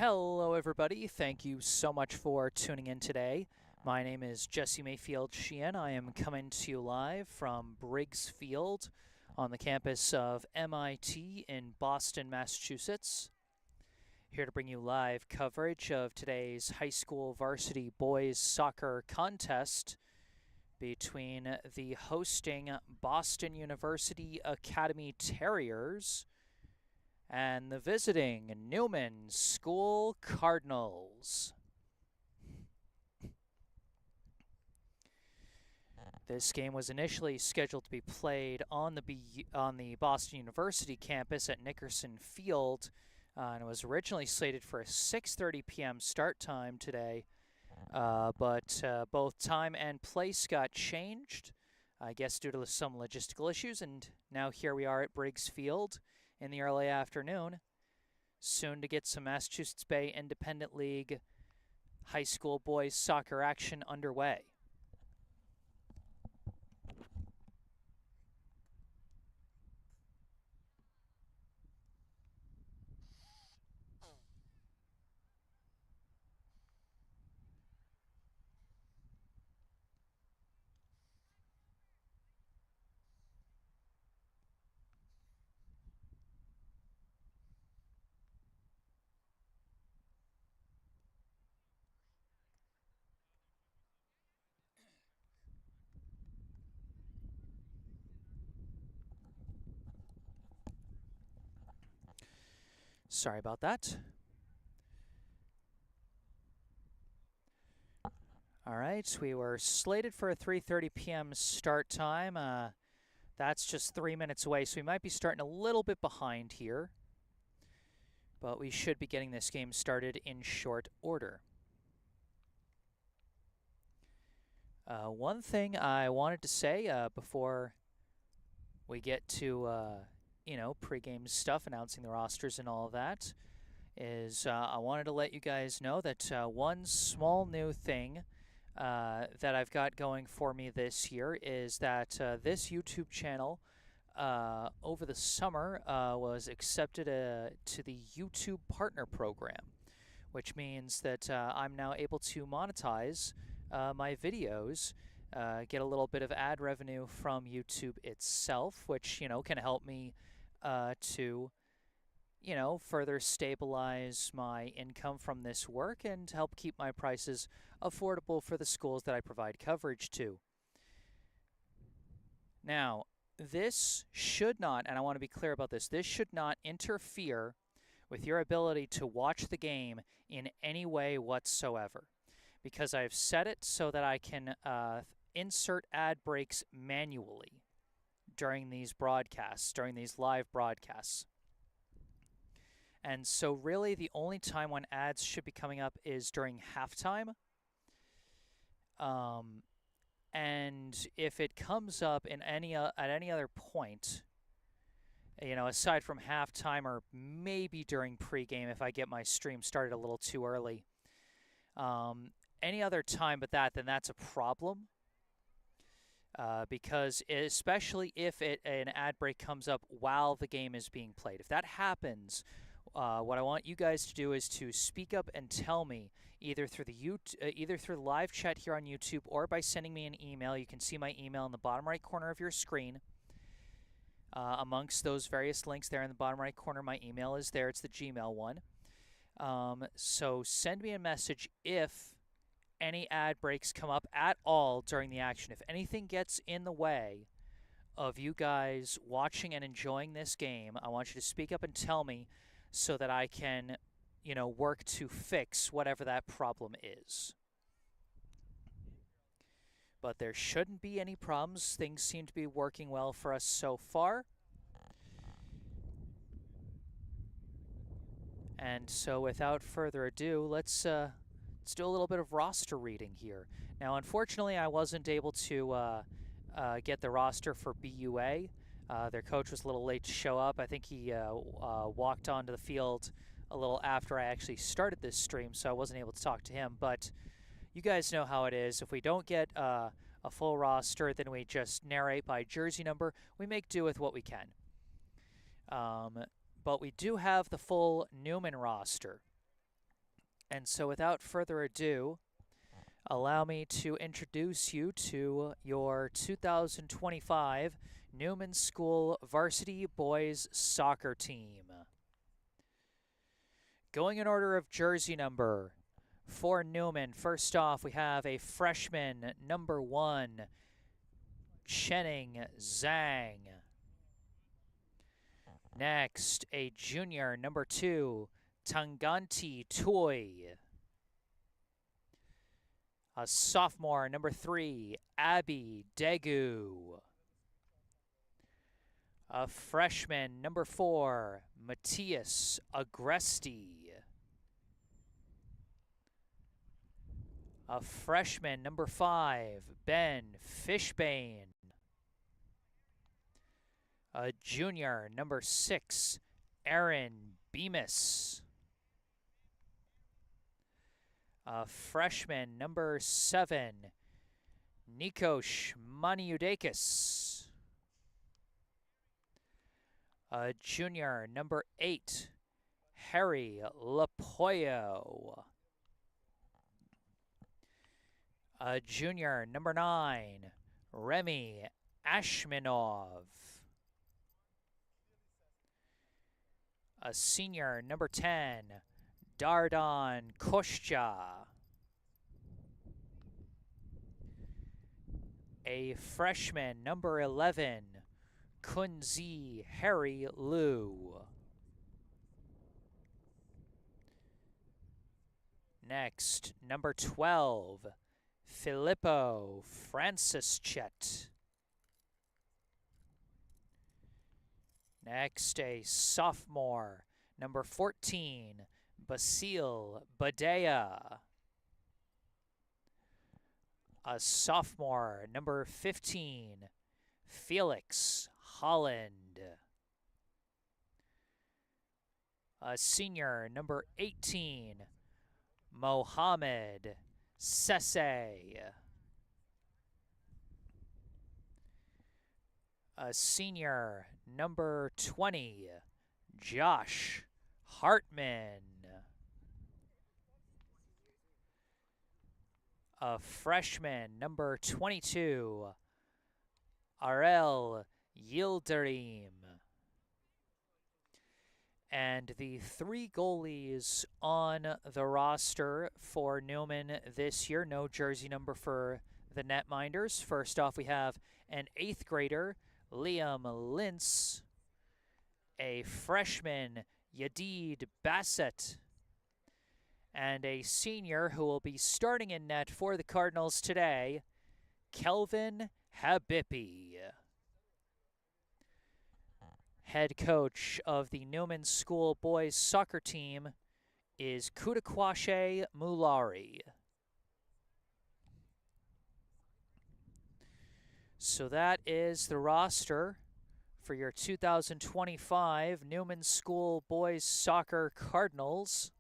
Hello, everybody. Thank you so much for tuning in today. My name is Jesse Mayfield-Sheehan. I am coming to you live from Briggs Field on the campus of MIT in Boston, Massachusetts. Here to bring you live coverage of today's high school varsity boys soccer contest between the hosting Boston University Academy Terriers and the visiting Newman School Cardinals. This game was initially scheduled to be played on the Boston University campus at Nickerson Field, and it was originally slated for a 6:30 p.m. start time today, but both time and place got changed, I guess due to some logistical issues, and now here we are at Briggs Field in the early afternoon, soon to get some Massachusetts Bay Independent League high school boys soccer action underway. Sorry about that. All right, we were slated for a 3:30 p.m. start time. That's just 3 minutes away, so we might be starting a little bit behind here. But we should be getting this game started in short order. One thing I wanted to say before we get to, pregame stuff, announcing the rosters and all of that, is I wanted to let you guys know that one small new thing that I've got going for me this year is that this YouTube channel over the summer was accepted to the YouTube Partner Program, which means that I'm now able to monetize my videos, get a little bit of ad revenue from YouTube itself, which, can help me to further stabilize my income from this work and help keep my prices affordable for the schools that I provide coverage to. Now, this should not, and I want to be clear about this, this should not interfere with your ability to watch the game in any way whatsoever, because I've set it so that I can insert ad breaks manually during these broadcasts, during these live broadcasts. And so really the only time when ads should be coming up is during halftime. And if it comes up in at any other point, aside from halftime or maybe during pregame if I get my stream started a little too early, any other time but that, then that's a problem. Because especially if an ad break comes up while the game is being played. If that happens, what I want you guys to do is to speak up and tell me either through the live chat here on YouTube or by sending me an email. You can see my email in the bottom right corner of your screen. Amongst those various links there in the bottom right corner, my email is there. It's the Gmail one. So send me a message if any ad breaks come up at all during the action. If anything gets in the way of you guys watching and enjoying this game, I want you to speak up and tell me so that I can, work to fix whatever that problem is. But there shouldn't be any problems. Things seem to be working well for us so far. And so without further ado, let's do a little bit of roster reading here. Now, unfortunately, I wasn't able to get the roster for BUA. Their coach was a little late to show up. I think he walked onto the field a little after I actually started this stream, so I wasn't able to talk to him. But you guys know how it is. If we don't get a full roster, then we just narrate by jersey number. We make do with what we can. But we do have the full Newman roster. And so without further ado, allow me to introduce you to your 2025 Newman School Varsity Boys Soccer Team. Going in order of jersey number, for Newman, first off, we have a freshman, number 1, Chenning Zhang. Next, a junior, number 2, Tanganti Toy. A sophomore, number 3, Abby Daegu. A freshman, number 4, Matthias Agresti. A freshman, number 5, Ben Fishbane. A junior, number 6, Aaron Bemis. A freshman, number 7, Nikos Maniudakis. A junior, number 8, Harry Lapoyo. A junior, number 9, Remy Ashmanov. A senior, number 10, Dardan Kostya. A freshman, number 11, Kunzi Harry Liu. Next, number 12, Filippo Francis Chet. Next, a sophomore, number 14, Basil Badea. A sophomore, number 15, Felix Holland. A senior, number 18, Mohamed Sese. A senior, number 20, Josh Hartman. A freshman, number 22, Arel Yildirim. And the 3 goalies on the roster for Newman this year, no jersey number for the netminders. First off, we have an 8th grader, Liam Lintz, a freshman, Yadid Bassett, and a senior who will be starting in net for the Cardinals today, Kelvin Habibi. Head coach of the Newman School boys soccer team is Kudakwashe Mulari. So that is the roster for your 2025 Newman School boys soccer Cardinals.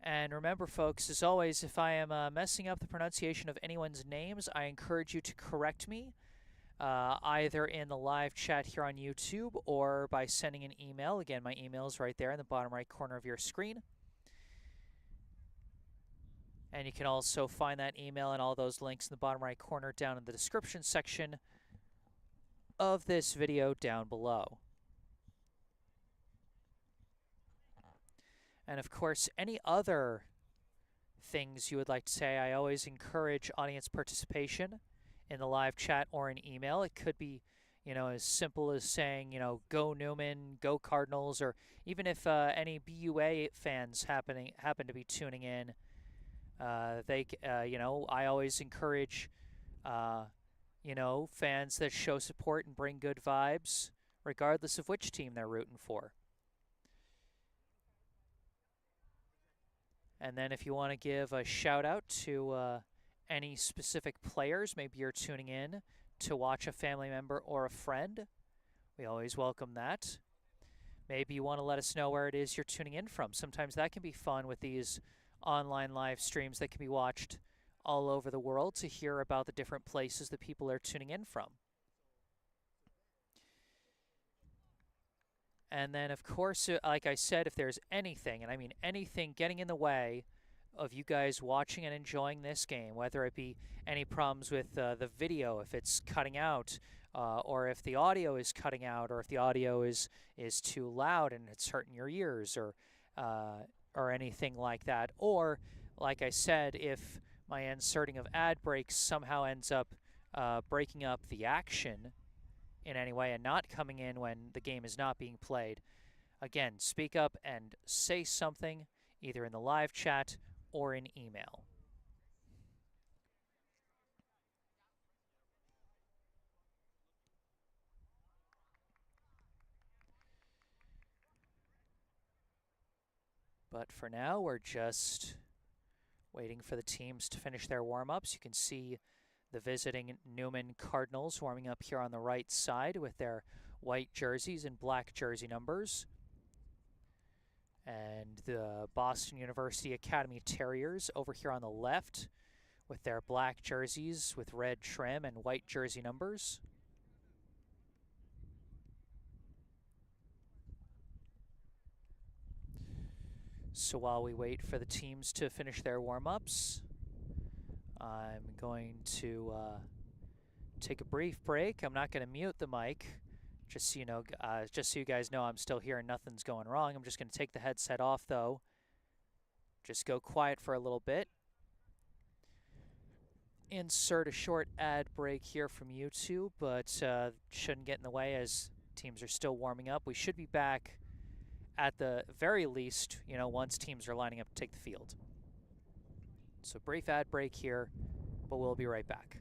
And remember, folks, as always, if I am messing up the pronunciation of anyone's names, I encourage you to correct me, either in the live chat here on YouTube or by sending an email. Again, my email is right there in the bottom right corner of your screen. And you can also find that email and all those links in the bottom right corner down in the description section of this video down below. And of course, any other things you would like to say, I always encourage audience participation in the live chat or in email. It could be, as simple as saying, go Newman, go Cardinals, or even if any BUA fans happen to be tuning in, I always encourage, fans that show support and bring good vibes, regardless of which team they're rooting for. And then if you want to give a shout out to any specific players, maybe you're tuning in to watch a family member or a friend, we always welcome that. Maybe you want to let us know where it is you're tuning in from. Sometimes that can be fun with these online live streams that can be watched all over the world, to hear about the different places that people are tuning in from. And then, of course, like I said, if there's anything, and I mean anything, getting in the way of you guys watching and enjoying this game, whether it be any problems with the video, if it's cutting out, or if the audio is cutting out, or if the audio is too loud and it's hurting your ears, or anything like that, or like I said, if my inserting of ad breaks somehow ends up breaking up the action in any way and not coming in when the game is not being played, again, speak up and say something either in the live chat or in email. But for now, we're just waiting for the teams to finish their warm-ups. You can see the visiting Newman Cardinals warming up here on the right side with their white jerseys and black jersey numbers. And the Boston University Academy Terriers over here on the left with their black jerseys with red trim and white jersey numbers. So while we wait for the teams to finish their warm-ups, I'm going to take a brief break. I'm not going to mute the mic, just so you know, just so you guys know I'm still here and nothing's going wrong. I'm just going to take the headset off, though. Just go quiet for a little bit. Insert a short ad break here from YouTube, but shouldn't get in the way as teams are still warming up. We should be back at the very least, once teams are lining up to take the field. So brief ad break here, but we'll be right back.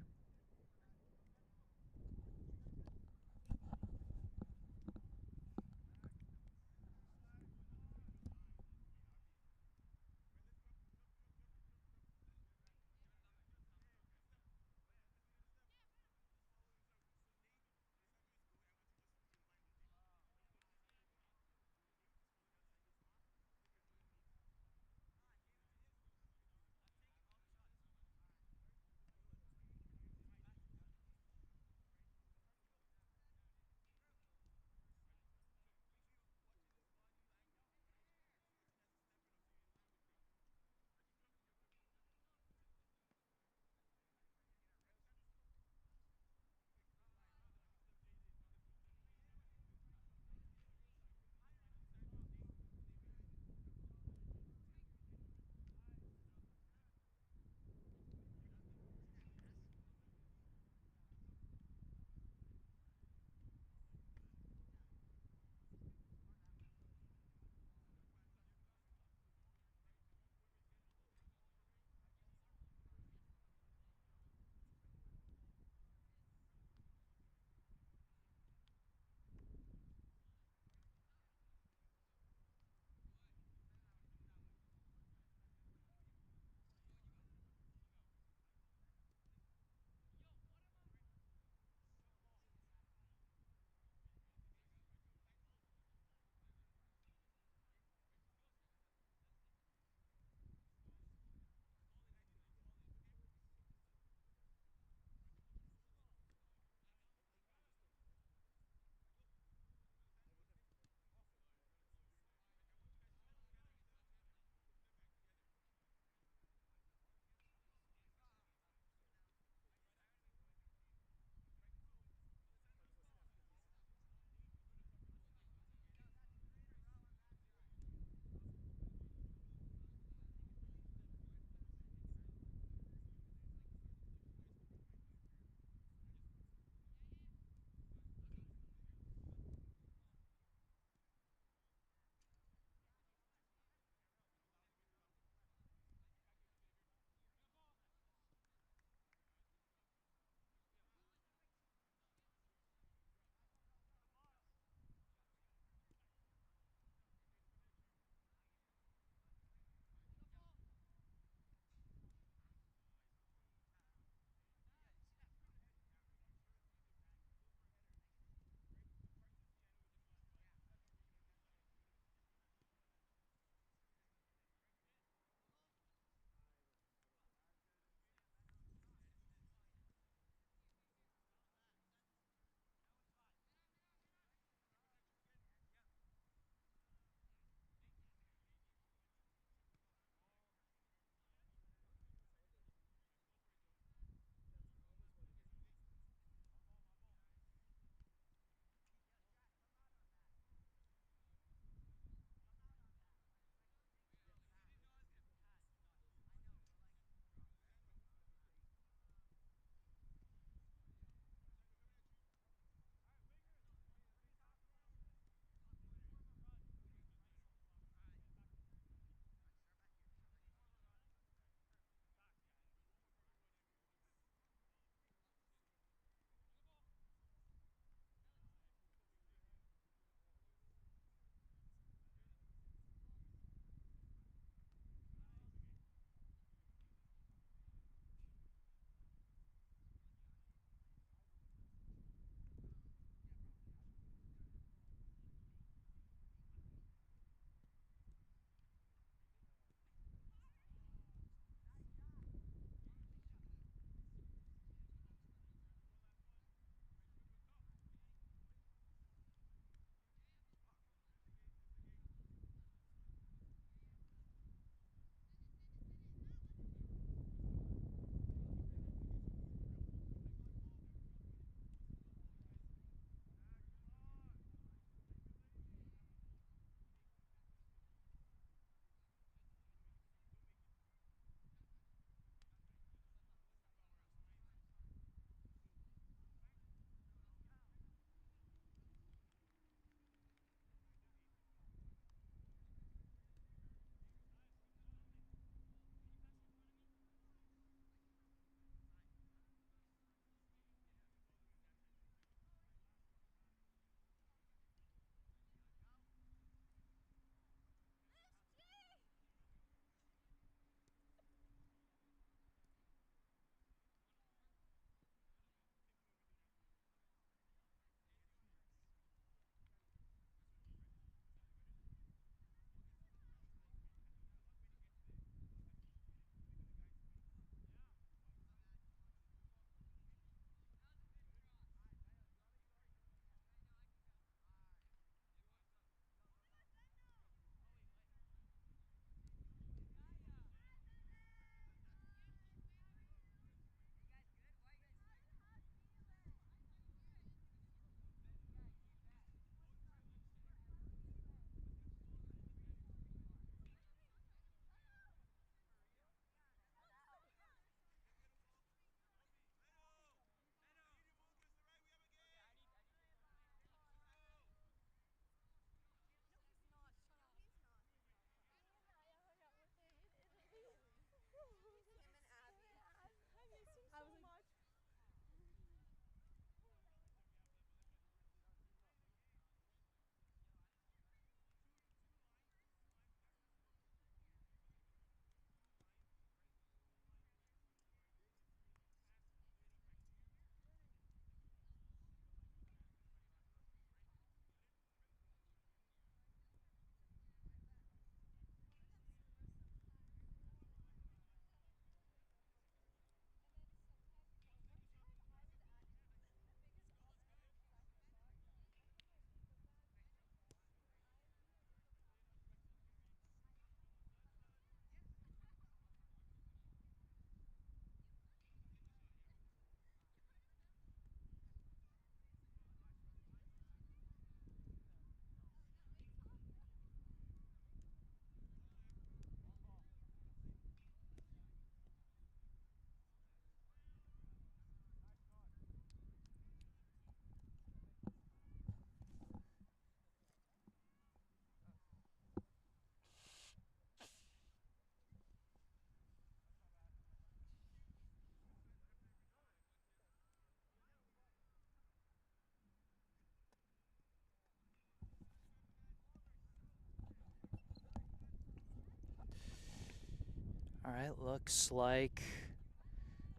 right, looks like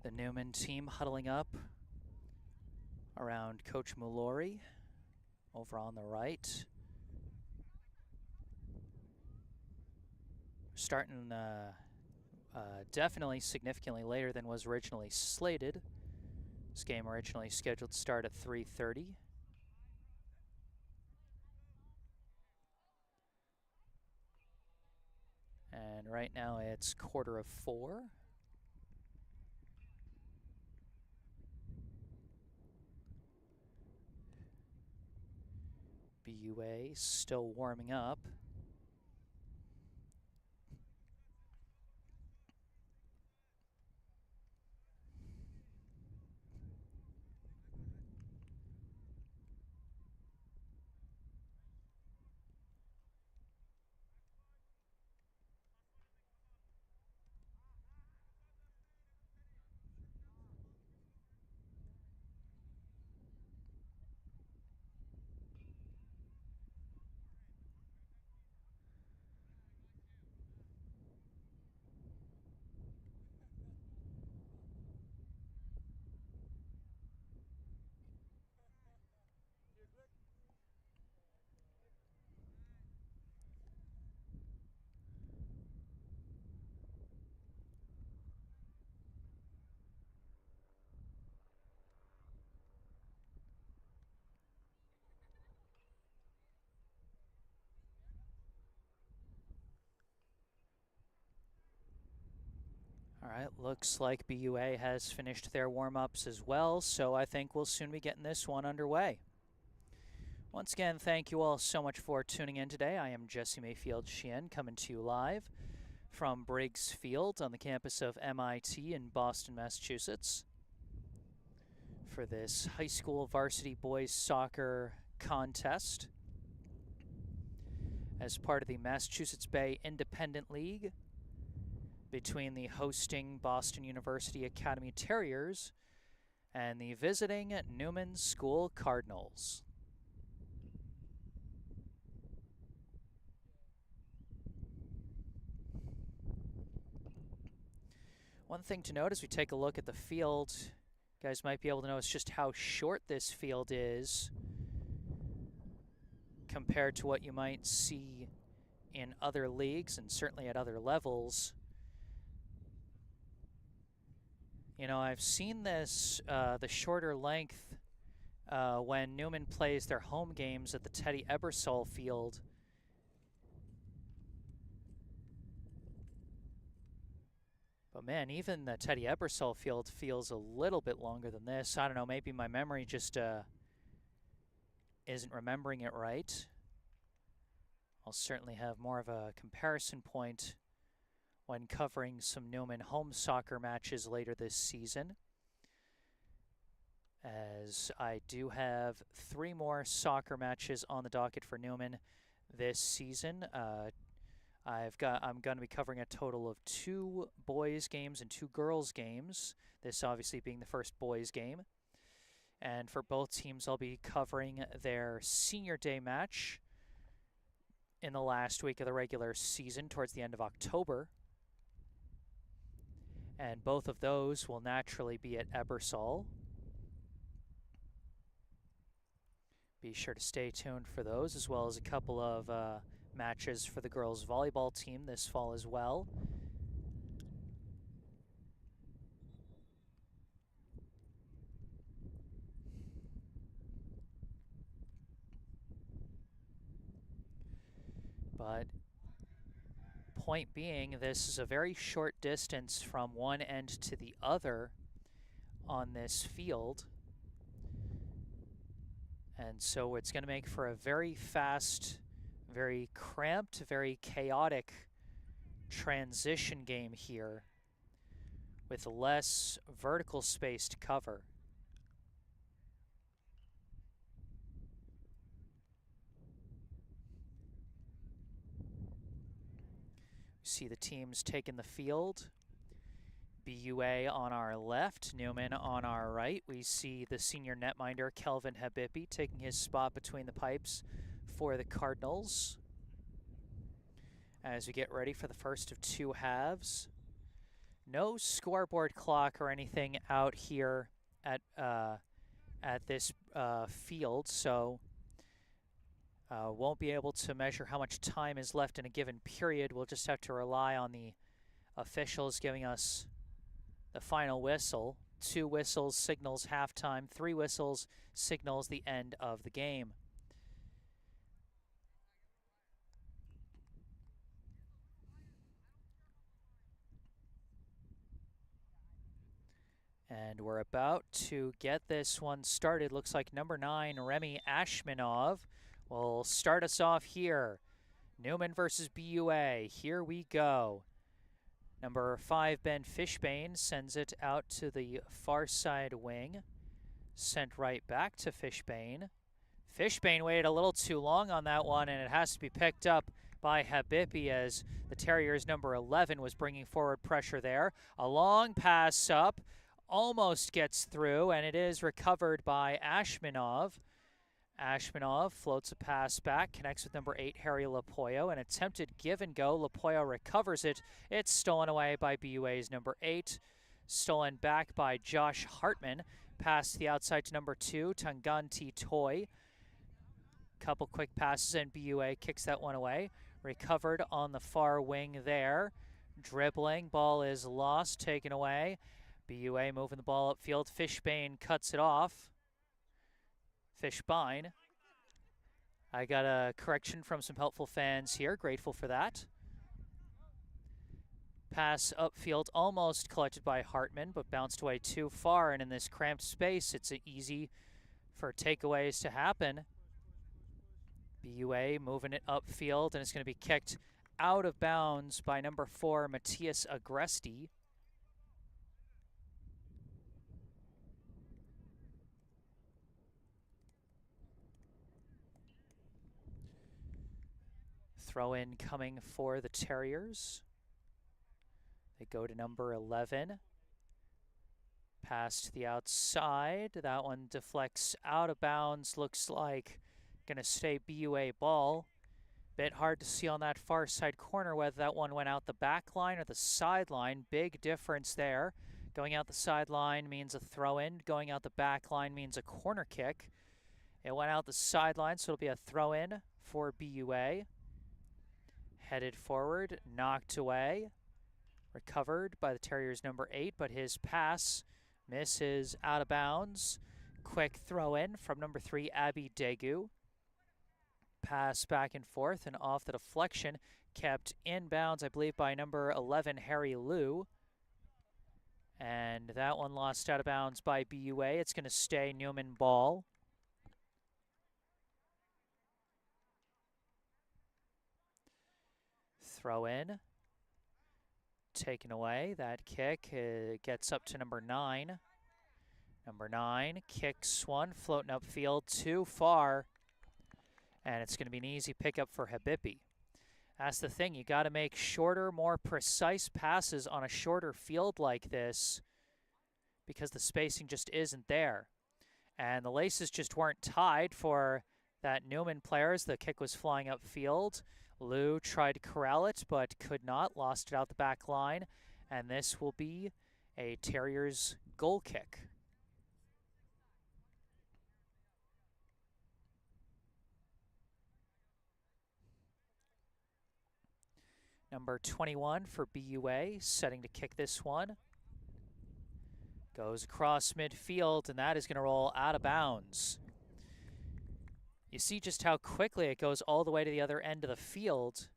the Newman team huddling up around Coach Mulori over on the right. Starting definitely significantly later than was originally slated. This game originally scheduled to start at 3:30. And right now it's 4:15. BUA still warming up. All right, looks like BUA has finished their warm-ups as well, so I think we'll soon be getting this one underway. Once again, thank you all so much for tuning in today. I am Jesse Mayfield-Sheehan, coming to you live from Briggs Field on the campus of MIT in Boston, Massachusetts, for this high school varsity boys soccer contest as part of the Massachusetts Bay Independent League between the hosting Boston University Academy Terriers and the visiting Newman School Cardinals. One thing to note as we take a look at the field, you guys might be able to notice just how short this field is compared to what you might see in other leagues and certainly at other levels. You know, I've seen this, the shorter length, when Newman plays their home games at the Teddy Ebersol Field. But man, even the Teddy Ebersol Field feels a little bit longer than this. I don't know, maybe my memory just isn't remembering it right. I'll certainly have more of a comparison point when covering some Newman home soccer matches later this season, as I do have 3 more soccer matches on the docket for Newman this season. I'm going to be covering a total of 2 boys games and 2 girls games, this obviously being the first boys game. And for both teams, I'll be covering their senior day match in the last week of the regular season towards the end of October. And both of those will naturally be at Ebersol. Be sure to stay tuned for those, as well as a couple of matches for the girls volleyball team this fall as well. But point being, this is a very short distance from one end to the other on this field. And so it's going to make for a very fast, very cramped, very chaotic transition game here with less vertical space to cover. See the teams taking the field. BUA on our left, Newman on our right. We see the senior netminder, Kelvin Habibi, taking his spot between the pipes for the Cardinals as we get ready for the first of 2 halves No scoreboard clock or anything out here at this field, so won't be able to measure how much time is left in a given period. We'll just have to rely on the officials giving us the final whistle. 2 whistles signals halftime, 3 whistles signals the end of the game. And we're about to get this one started. Looks like number 9, Remy Ashmanov, will start us off here. Newman versus BUA. Here we go. Number 5, Ben Fishbane, sends it out to the far side wing. Sent right back to Fishbane. Fishbane waited a little too long on that one, and it has to be picked up by Habibi as the Terriers' number 11 was bringing forward pressure there. A long pass up, almost gets through, and it is recovered by Ashmanov. Ashmanov floats a pass back, connects with number 8, Harry Lapoyo. An attempted give and go. Lapoyo recovers it. It's stolen away by BUA's number 8. Stolen back by Josh Hartman. Pass to the outside to number 2, Tanganti Toy. Couple quick passes, and BUA kicks that one away. Recovered on the far wing there. Dribbling. Ball is lost, taken away. BUA moving the ball upfield. Fishbane cuts it off. Fishbine. I got a correction from some helpful fans here. Grateful for that. Pass upfield almost collected by Hartman, but bounced away too far. And in this cramped space, it's easy for takeaways to happen. BUA moving it upfield, and it's going to be kicked out of bounds by number 4, Matthias Agresti. Throw in coming for the Terriers. They go to number 11. Pass to the outside. That one deflects out of bounds. Looks like going to stay BUA ball. Bit hard to see on that far side corner whether that one went out the back line or the sideline. Big difference there. Going out the sideline means a throw-in. Going out the back line means a corner kick. It went out the sideline, so it'll be a throw-in for BUA. Headed forward, knocked away. Recovered by the Terriers' number 8, but his pass misses out of bounds. Quick throw-in from number 3, Abby Degu. Pass back and forth, and off the deflection, kept in bounds, I believe, by number 11, Harry Liu. And that one lost out of bounds by BUA. It's going to stay Newman ball. Throw in. Taken away. That kick gets up to number 9. Number 9 kicks one, floating upfield too far. And it's going to be an easy pickup for Habibi. That's the thing. You got to make shorter, more precise passes on a shorter field like this because the spacing just isn't there. And the laces just weren't tied for that Newman player as the kick was flying upfield. Liu tried to corral it, but could not. Lost it out the back line. And this will be a Terriers goal kick. Number 21 for BUA, setting to kick this one. Goes across midfield, and that is going to roll out of bounds. You see just how quickly it goes all the way to the other end of the field.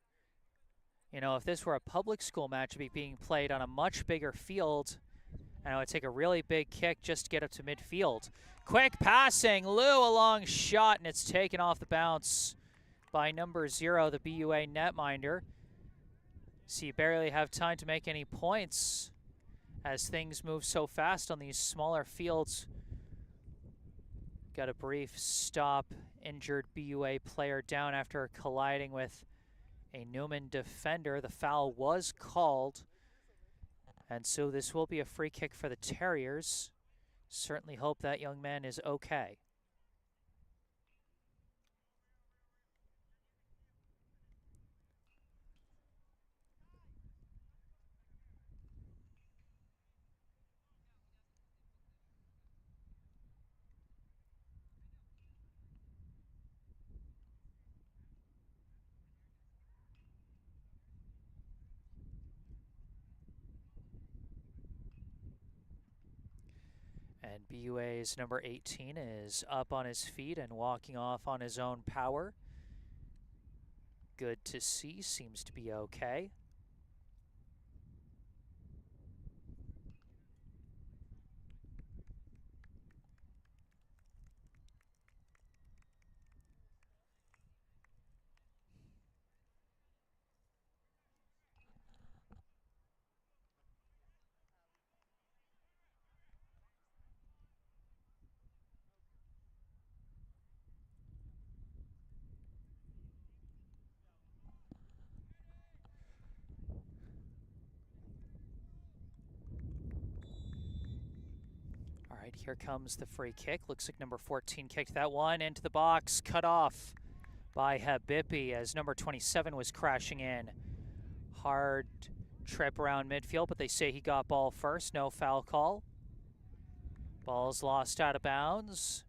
You know, if this were a public school match, it'd be being played on a much bigger field, and it would take a really big kick just to get up to midfield. Quick passing, Liu, a long shot, and it's taken off the bounce by number 0, the BUA netminder. So you barely have time to make any points as things move so fast on these smaller fields. Got a brief stop. Injured BUA player down after colliding with a Newman defender. The foul was called. And so this will be a free kick for the Terriers. Certainly hope that young man is okay. And BUA's number 18 is up on his feet and walking off on his own power. Good to see, seems to be okay. All right, here comes the free kick. Looks like number 14 kicked that one into the box. Cut off by Habibi as number 27 was crashing in. Hard trip around midfield, but they say he got ball first. No foul call. Ball's lost out of bounds.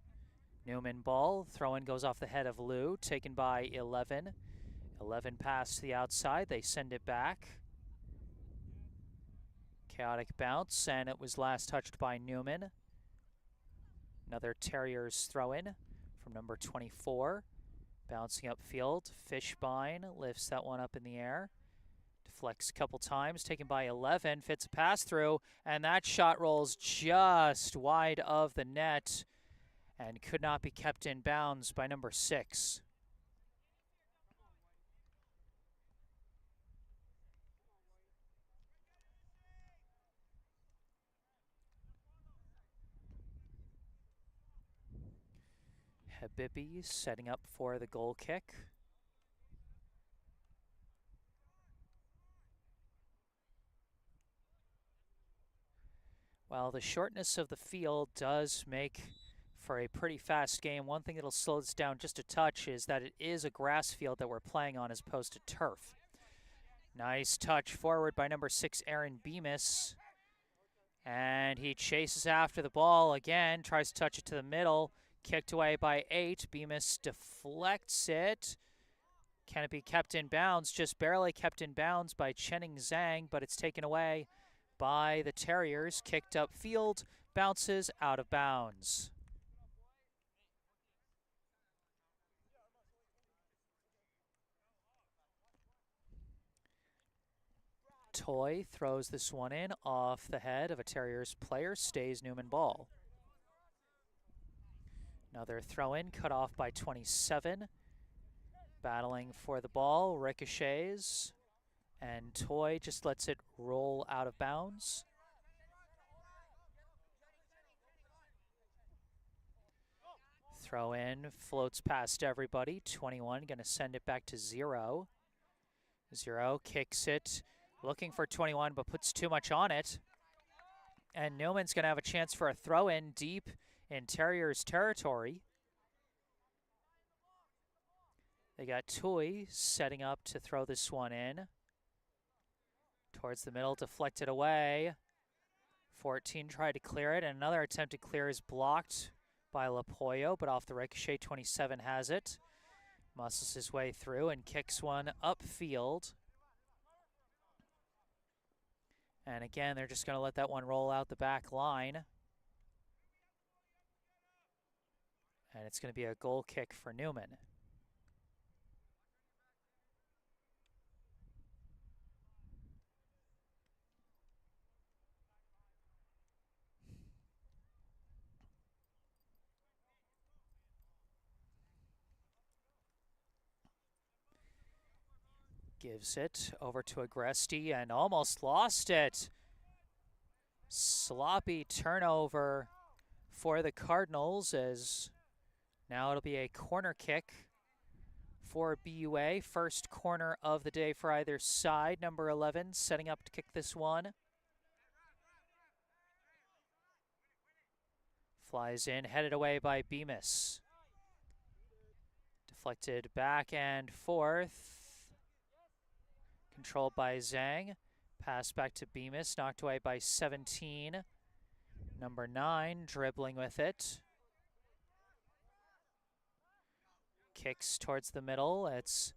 Newman ball. Throw-in goes off the head of Lou, taken by 11. 11 pass to the outside. They send it back. Chaotic bounce, and it was last touched by Newman. Another Terriers throw-in from number 24. Bouncing upfield. Fishbein lifts that one up in the air. Deflects a couple times, taken by 11. Fits a pass through, and that shot rolls just wide of the net and could not be kept in bounds by number 6. Habibi setting up for the goal kick. Well, the shortness of the field does make for a pretty fast game. One thing that'll slow this down just a touch is that it is a grass field that we're playing on as opposed to turf. Nice touch forward by number 6, Aaron Bemis. And he chases after the ball again, tries to touch it to the middle. Kicked away by 8. Bemis deflects it. Can it be kept in bounds? Just barely kept in bounds by Chenning Zhang, but it's taken away by the Terriers. Kicked upfield, bounces out of bounds. Toy throws this one in off the head of a Terriers player, stays Newman ball. Another throw-in cut off by 27. Battling for the ball, ricochets, and Toy just lets it roll out of bounds. Throw in, floats past everybody. 21 going to send it back to 0. 0 kicks it, looking for 21, but puts too much on it. And Newman's going to have a chance for a throw-in deep in Terriers territory. They got Toy setting up to throw this one in. Towards the middle, deflected away. 14 tried to clear it, and another attempt to clear is blocked by Lapoyo, but off the ricochet, 27 has it. Muscles his way through and kicks one upfield. And again, they're just going to let that one roll out the back line. And it's going to be a goal kick for Newman. Gives it over to Agresti and almost lost it. Sloppy turnover for the Cardinals, as now it'll be a corner kick for BUA. First corner of the day for either side. Number 11 setting up to kick this one. Flies in, headed away by Bemis. Deflected back and forth. Controlled by Zhang. Pass back to Bemis, knocked away by 17. Number 9 dribbling with it. Kicks towards the middle. It's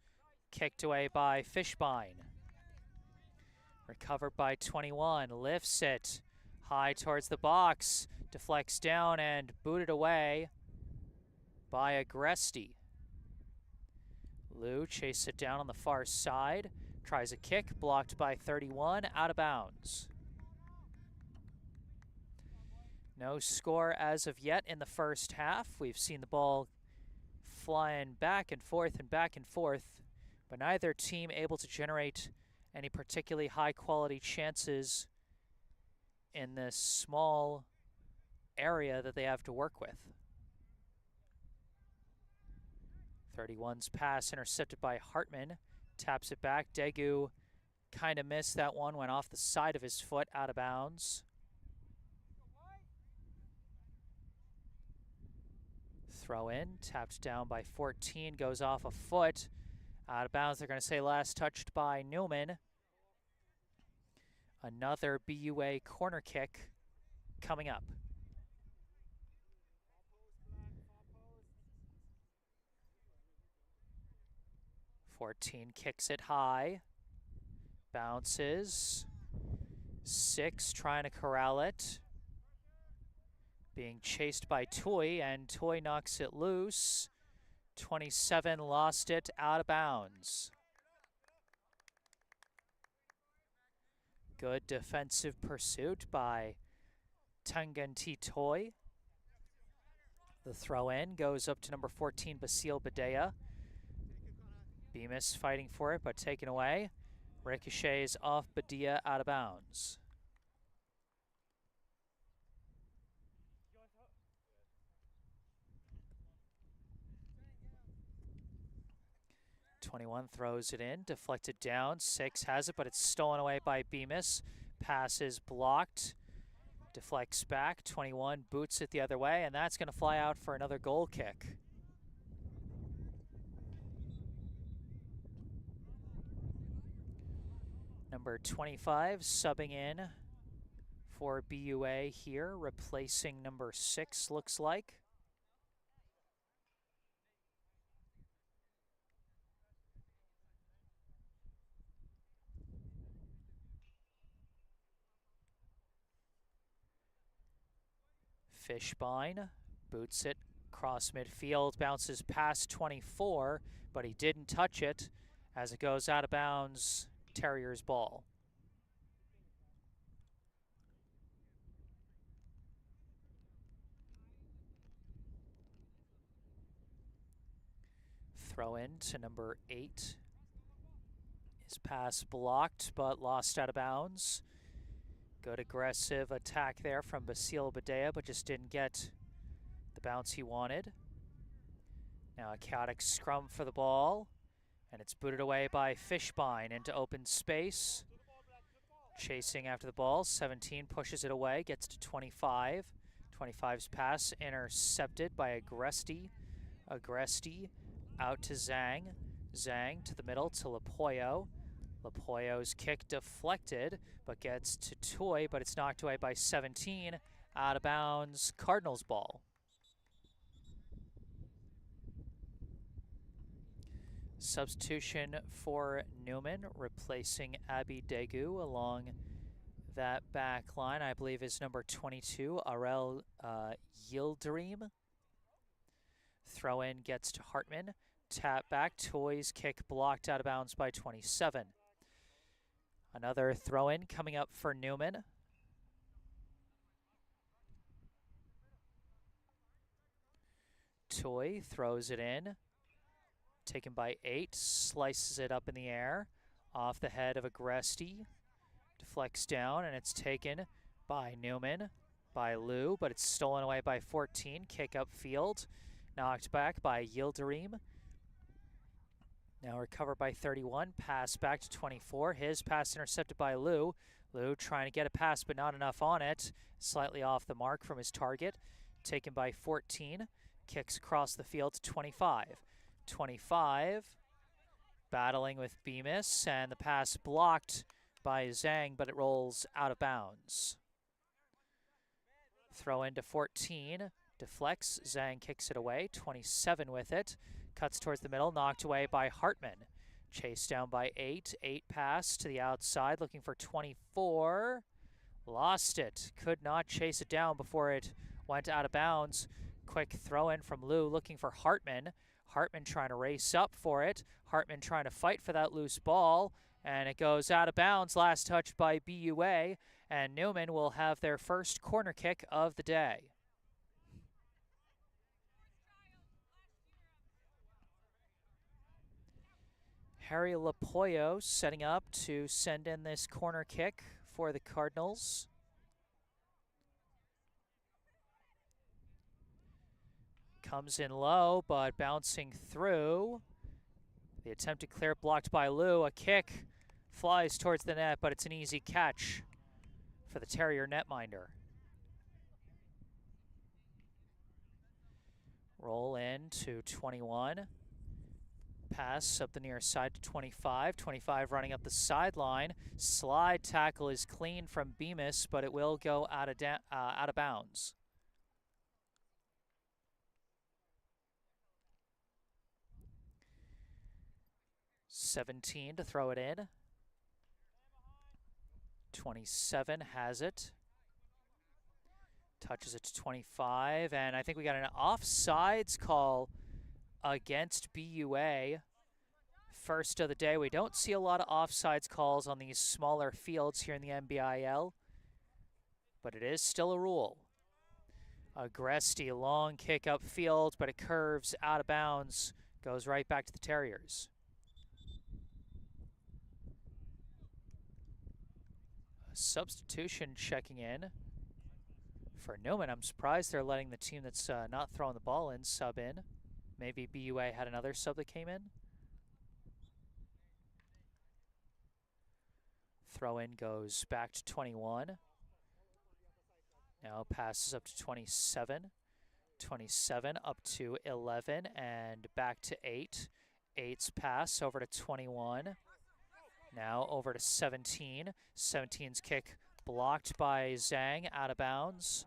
kicked away by Fishbein. Recovered by 21. Lifts it high towards the box. Deflects down and booted away by Agresti. Lou chases it down on the far side. Tries a kick, blocked by 31, out of bounds. No score as of yet in the first half. We've seen the ball flying back and forth, but neither team able to generate any particularly high-quality chances in this small area that they have to work with. 31's pass intercepted by Hartman. Taps it back. Daegu kind of missed that one, went off the side of his foot, out of bounds. Throw in, tapped down by 14, goes off a foot. Out of bounds, they're going to say last touched by Newman. Another BUA corner kick coming up. Fourteen kicks it high. Bounces. 6 trying to corral it. Being chased by Toy, and Toy knocks it loose. 27 lost it, out of bounds. Good defensive pursuit by Tanganti Toy. The throw in goes up to number 14, Basile Badea. Bemis fighting for it, but taken away. Ricochets off Badea, out of bounds. '21 throws it in, deflected down. 6 has it, but it's stolen away by Bemis. Pass is blocked. Deflects back. 21 boots it the other way, and that's going to fly out for another goal kick. Number 25 subbing in for BUA here, replacing number 6, looks like. Fishbein boots it across midfield, bounces past 24, but he didn't touch it as it goes out of bounds. Terriers ball. Throw in to number 8. His pass blocked, but lost out of bounds. Good aggressive attack there from Basile Badea, but just didn't get the bounce he wanted. Now a chaotic scrum for the ball, and it's booted away by Fishbein into open space. Chasing after the ball, 17 pushes it away, gets to 25. 25's pass intercepted by Agresti. Agresti out to Zhang. Zhang to the middle to Lapoyo. Lapoyo's kick deflected, but gets to Toy, but it's knocked away by 17. Out of bounds, Cardinals ball. Substitution for Newman, replacing Abi Daegu along that back line, I believe is number 22, Arel Yildirim. Throw in gets to Hartman. Tap back, Toy's kick blocked out of bounds by 27. Another throw in coming up for Newman. Toy throws it in. Taken by 8, slices it up in the air. Off the head of Agresti. Deflects down, and it's taken by Newman, by Lou, but it's stolen away by 14. Kick upfield. Knocked back by Yildirim. Now recovered by 31. Pass back to 24. His pass intercepted by Lou. Lou trying to get a pass, but not enough on it. Slightly off the mark from his target. Taken by 14. Kicks across the field to 25. 25 battling with Bemis, and the pass blocked by Zhang, but it rolls out of bounds. Throw into 14. Deflects. Zhang kicks it away. 27 with it. Cuts towards the middle, knocked away by Hartman. Chased down by 8. 8 pass to the outside, looking for 24. Lost it. Could not chase it down before it went out of bounds. Quick throw in from Lou looking for Hartman. Hartman trying to race up for it. Hartman trying to fight for that loose ball. And it goes out of bounds. Last touch by BUA. And Newman will have their first corner kick of the day. Harry Lapoyo setting up to send in this corner kick for the Cardinals. Comes in low, but bouncing through. The attempted clear blocked by Lou. A kick flies towards the net, but it's an easy catch for the Terrier netminder. Roll in to 21. Pass up the near side to 25. 25 running up the sideline. Slide tackle is clean from Bemis, but it will go out of bounds. $17 to throw it in. 27 has it. Touches it to 25, and I think we got an offsides call against BUA. First of the day. We don't see a lot of offsides calls on these smaller fields here in the NBIL, but it is still a rule. Agresti, long kick upfield, but it curves out of bounds, goes right back to the Terriers. A substitution checking in for Newman. I'm surprised they're letting the team that's not throwing the ball in sub in. Maybe BUA had another sub that came in. Throw in goes back to 21. Now passes up to 27. 27 up to 11 and back to 8. 8's pass over to 21. Now over to 17. 17's kick blocked by Zhang, out of bounds.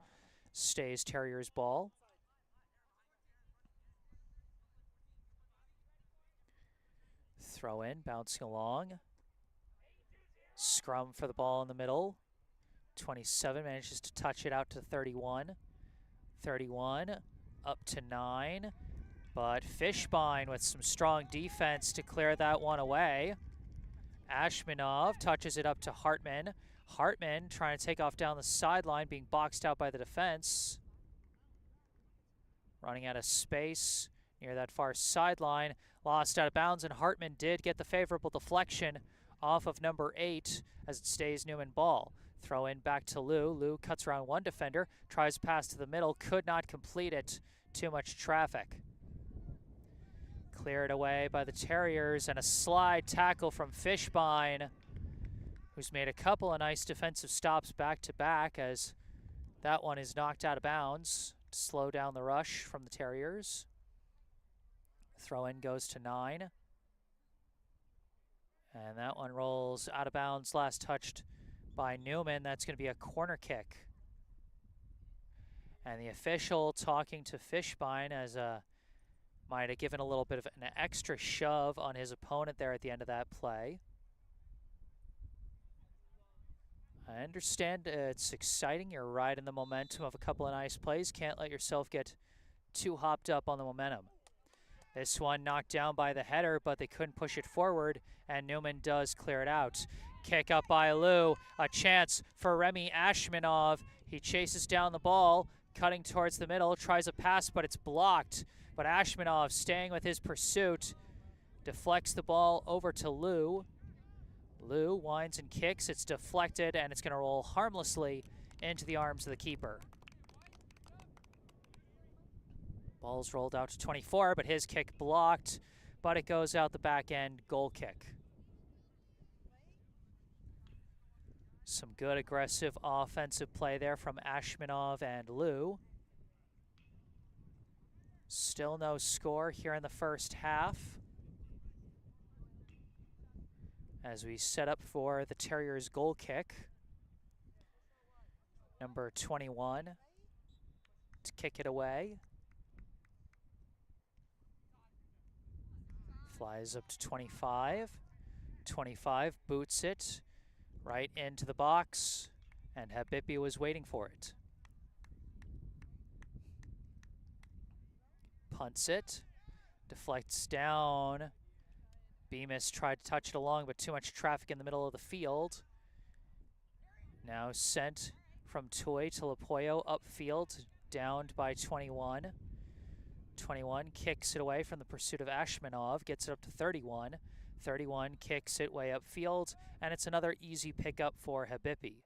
Stays Terriers ball. Throw in, bouncing along. Scrum for the ball in the middle. 27 manages to touch it out to 31. 31 up to 9. But Fishbein with some strong defense to clear that one away. Ashmanov touches it up to Hartman. Hartman trying to take off down the sideline, being boxed out by the defense. Running out of space near that far sideline. Lost out of bounds, and Hartman did get the favorable deflection off of number 8 as it stays Newman ball. Throw in back to Lou. Lou cuts around one defender, tries pass to the middle, could not complete it. Too much traffic. Cleared away by the Terriers, and a slide tackle from Fishbein, who's made a couple of nice defensive stops back to back as that one is knocked out of bounds to slow down the rush from the Terriers. Throw in goes to 9. And that one rolls out of bounds, last touched by Newman. That's going to be a corner kick. And the official talking to Fishbein as might have given a little bit of an extra shove on his opponent there at the end of that play. I understand it's exciting. You're riding the momentum of a couple of nice plays. Can't let yourself get too hopped up on the momentum. This one knocked down by the header, but they couldn't push it forward, and Newman does clear it out. Kick up by Lou. A chance for Remy Ashmanov. He chases down the ball, cutting towards the middle, tries a pass, but it's blocked. But Ashmanov, staying with his pursuit, deflects the ball over to Lou. Lou winds and kicks. It's deflected, and it's going to roll harmlessly into the arms of the keeper. Ball's rolled out to 24, but his kick blocked, but it goes out the back end, goal kick. Some good aggressive offensive play there from Ashmanov and Lou. Still no score here in the first half, as we set up for the Terriers' goal kick. Number 21 to kick it away. Flies up to 25. 25 boots it right into the box. and Habibi was waiting for it. Punts it, deflects down. Bemis tried to touch it along, but too much traffic in the middle of the field. Now sent from Toy to Lapoyo upfield, downed by 21. 21 kicks it away from the pursuit of Ashmanov, gets it up to 31. 31 kicks it way upfield, and it's another easy pickup for Habibi.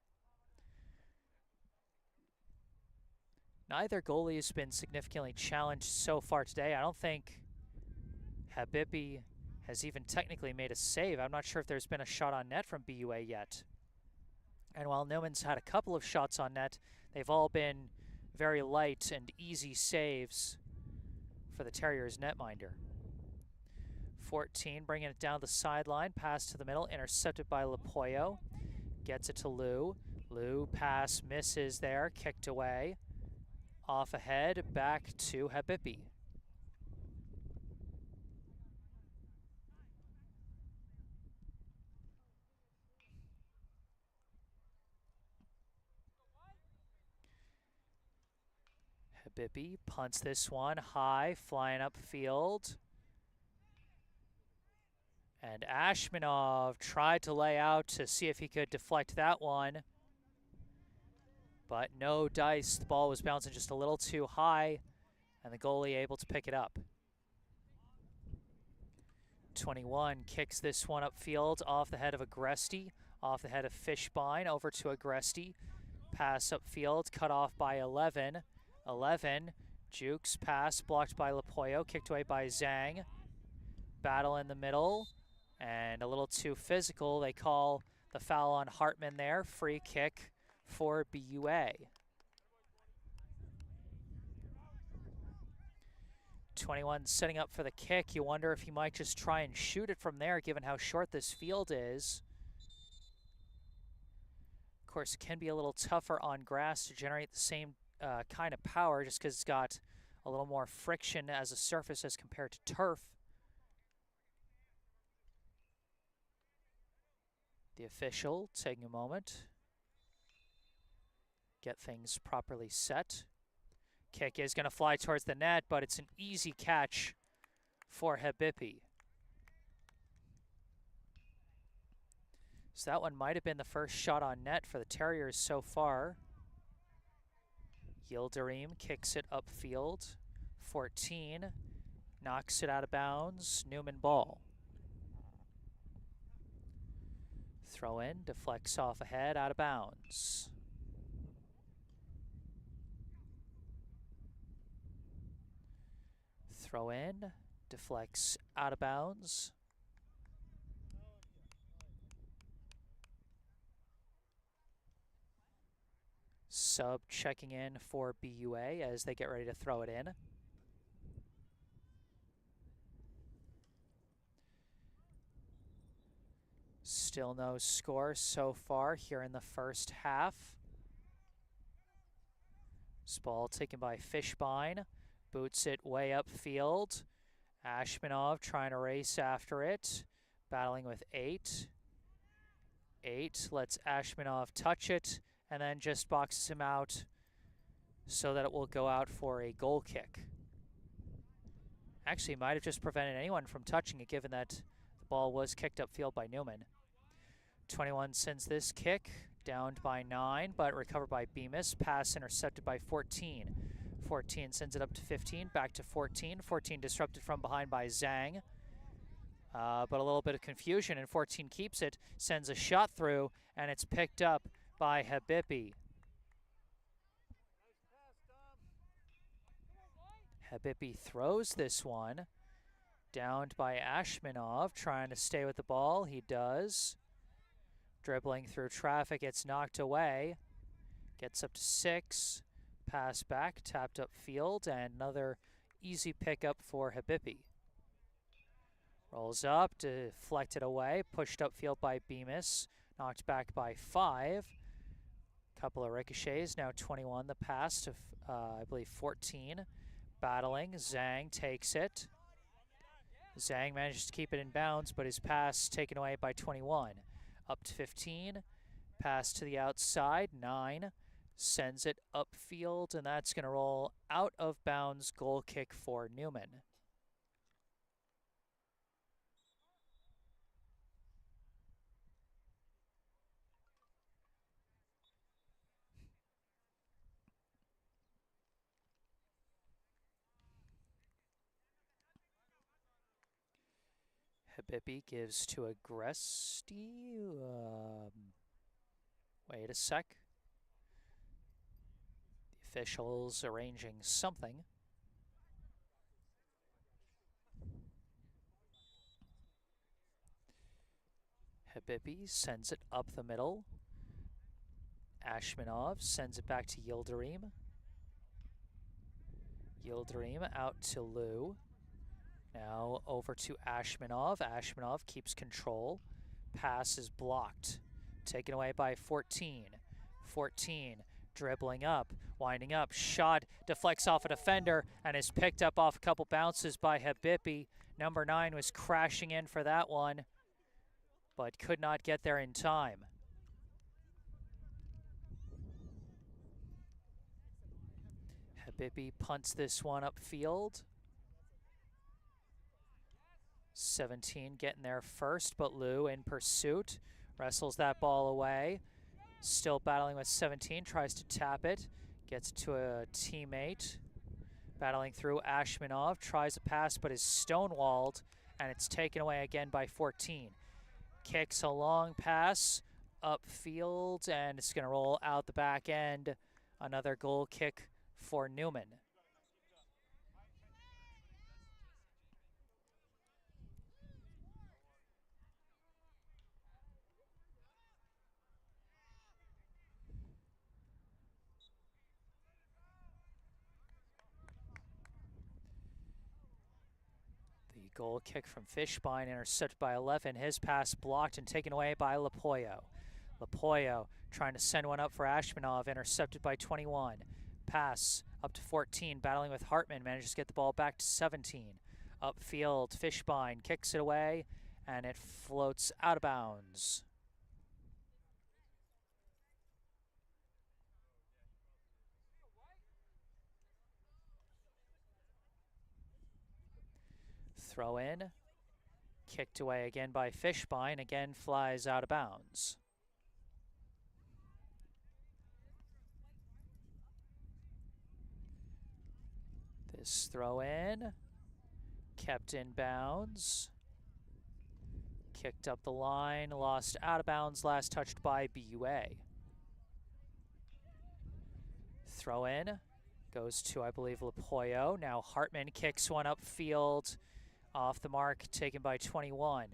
Neither goalie has been significantly challenged so far today. I don't think Habibi has even technically made a save. I'm not sure if there's been a shot on net from BUA yet. And while Newman's had a couple of shots on net, they've all been very light and easy saves for the Terriers netminder. 14 bringing it down the sideline, pass to the middle, intercepted by Lapoyo. Gets it to Lou. Lou pass misses there, kicked away. Off ahead, back to Habibi. Habibi punts this one high, flying upfield. And Ashmanov tried to lay out to see if he could deflect that one. But no dice. The ball was bouncing just a little too high, and the goalie able to pick it up. 21 kicks this one upfield off the head of Agresti, off the head of Fishbein, over to Agresti. Pass upfield, cut off by 11. 11, Jukes pass, blocked by Lapoyo, kicked away by Zhang. Battle in the middle, and a little too physical. They call the foul on Hartman there. Free kick for BUA. 21 setting up for the kick. You wonder if he might just try and shoot it from there, given how short this field is. Of course, it can be a little tougher on grass to generate the same kind of power, just because it's got a little more friction as a surface as compared to turf. The official taking a moment, get things properly set. Kick is going to fly towards the net, but it's an easy catch for Habibi. So that one might have been the first shot on net for the Terriers so far. Yildirim kicks it upfield. 14 knocks it out of bounds. Newman ball. Throw in, deflects off ahead, out of bounds. Throw in, deflects out of bounds. Sub checking in for BUA as they get ready to throw it in. Still no score so far here in the first half. This ball taken by Fishbein. Boots it way upfield. Ashmanov trying to race after it. Battling with 8. 8 lets Ashmanov touch it, and then just boxes him out so that it will go out for a goal kick. Actually, might have just prevented anyone from touching it, given that the ball was kicked upfield by Newman. 21 sends this kick, downed by 9, but recovered by Bemis. Pass intercepted by 14. 14 sends it up to 15, back to 14. 14 disrupted from behind by Zhang. But a little bit of confusion, and 14 keeps it, sends a shot through, and it's picked up by Habibi. Habibi throws this one, downed by Ashmanov, trying to stay with the ball. He does. Dribbling through traffic, gets knocked away. Gets up to 6. Pass back, tapped up field, and another easy pickup for Habibi. Rolls up, deflected away, pushed upfield by Bemis, knocked back by 5. Couple of ricochets, now 21 the pass to, I believe, 14. Battling, Zhang takes it. Zhang manages to keep it in bounds, but his pass taken away by 21. Up to 15, Pass to the outside, 9. Sends it upfield, and that's going to roll out of bounds. Goal kick for Newman. Habibi gives to Agresti. Wait a sec. The officials arranging something. Habibi sends it up the middle. Ashmanov sends it back to Yildirim. Yildirim out to Lou. Now over to Ashmanov. Ashmanov keeps control. Pass is blocked. Taken away by 14. 14 dribbling up, winding up. Shot deflects off a defender and is picked up off a couple bounces by Habibi. Number 9 was crashing in for that one, but could not get there in time. Habibi punts this one upfield. 17 getting there first, but Lou in pursuit. Wrestles that ball away. Still battling with 17, tries to tap it. Gets it to a teammate. Battling through Ashmanov, tries a pass but is stonewalled, and it's taken away again by 14. Kicks a long pass upfield, and it's going to roll out the back end. Another goal kick for Newman. The goal kick from Fishbein, intercepted by 11. His pass blocked and taken away by Lapoyo. Lapoyo trying to send one up for Ashmanov, intercepted by 21. Pass up to 14, battling with Hartman, manages to get the ball back to 17. Upfield, Fishbein kicks it away, and it floats out of bounds. Throw in, kicked away again by Fishbein, again flies out of bounds. This throw in, kept in bounds, kicked up the line, lost out of bounds, last touched by BUA. Throw in, goes to, I believe, Lapoyo. Now Hartman kicks one upfield, off the mark, taken by 21.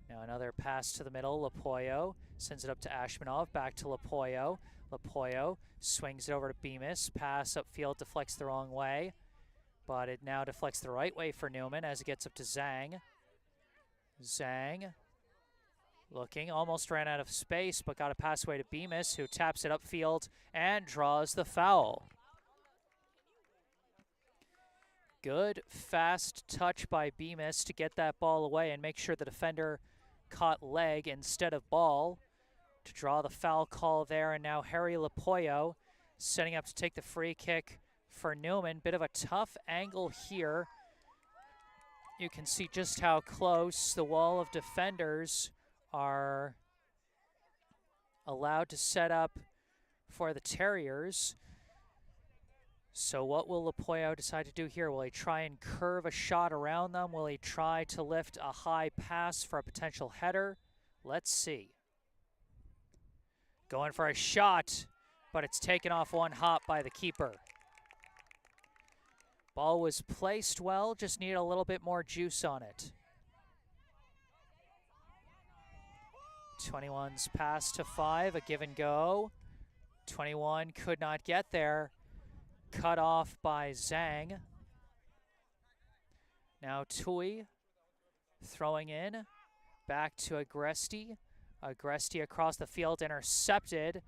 Now another pass to the middle, Lapoyo sends it up to Ashmanov, back to Lapoyo. Lapoyo swings it over to Bemis, pass upfield, deflects the wrong way, but it now deflects the right way for Newman as it gets up to Zhang. Zhang looking, almost ran out of space, but got a pass away to Bemis, who taps it upfield and draws the foul. Good, fast touch by Bemis to get that ball away and make sure the defender caught leg instead of ball to draw the foul call there. And now Harry Lapoyo setting up to take the free kick for Newman. Bit of a tough angle here. You can see just how close the wall of defenders are allowed to set up for the Terriers. So what will Lapoyo decide to do here? Will he try and curve a shot around them? Will he try to lift a high pass for a potential header? Let's see. Going for a shot, but it's taken off one hop by the keeper. Ball was placed well, just need a little bit more juice on it. 21's pass to 5, a give and go. 21 could not get there. Cut off by Zhang. Now Tui throwing in, back to Agresti. Agresti across the field, intercepted.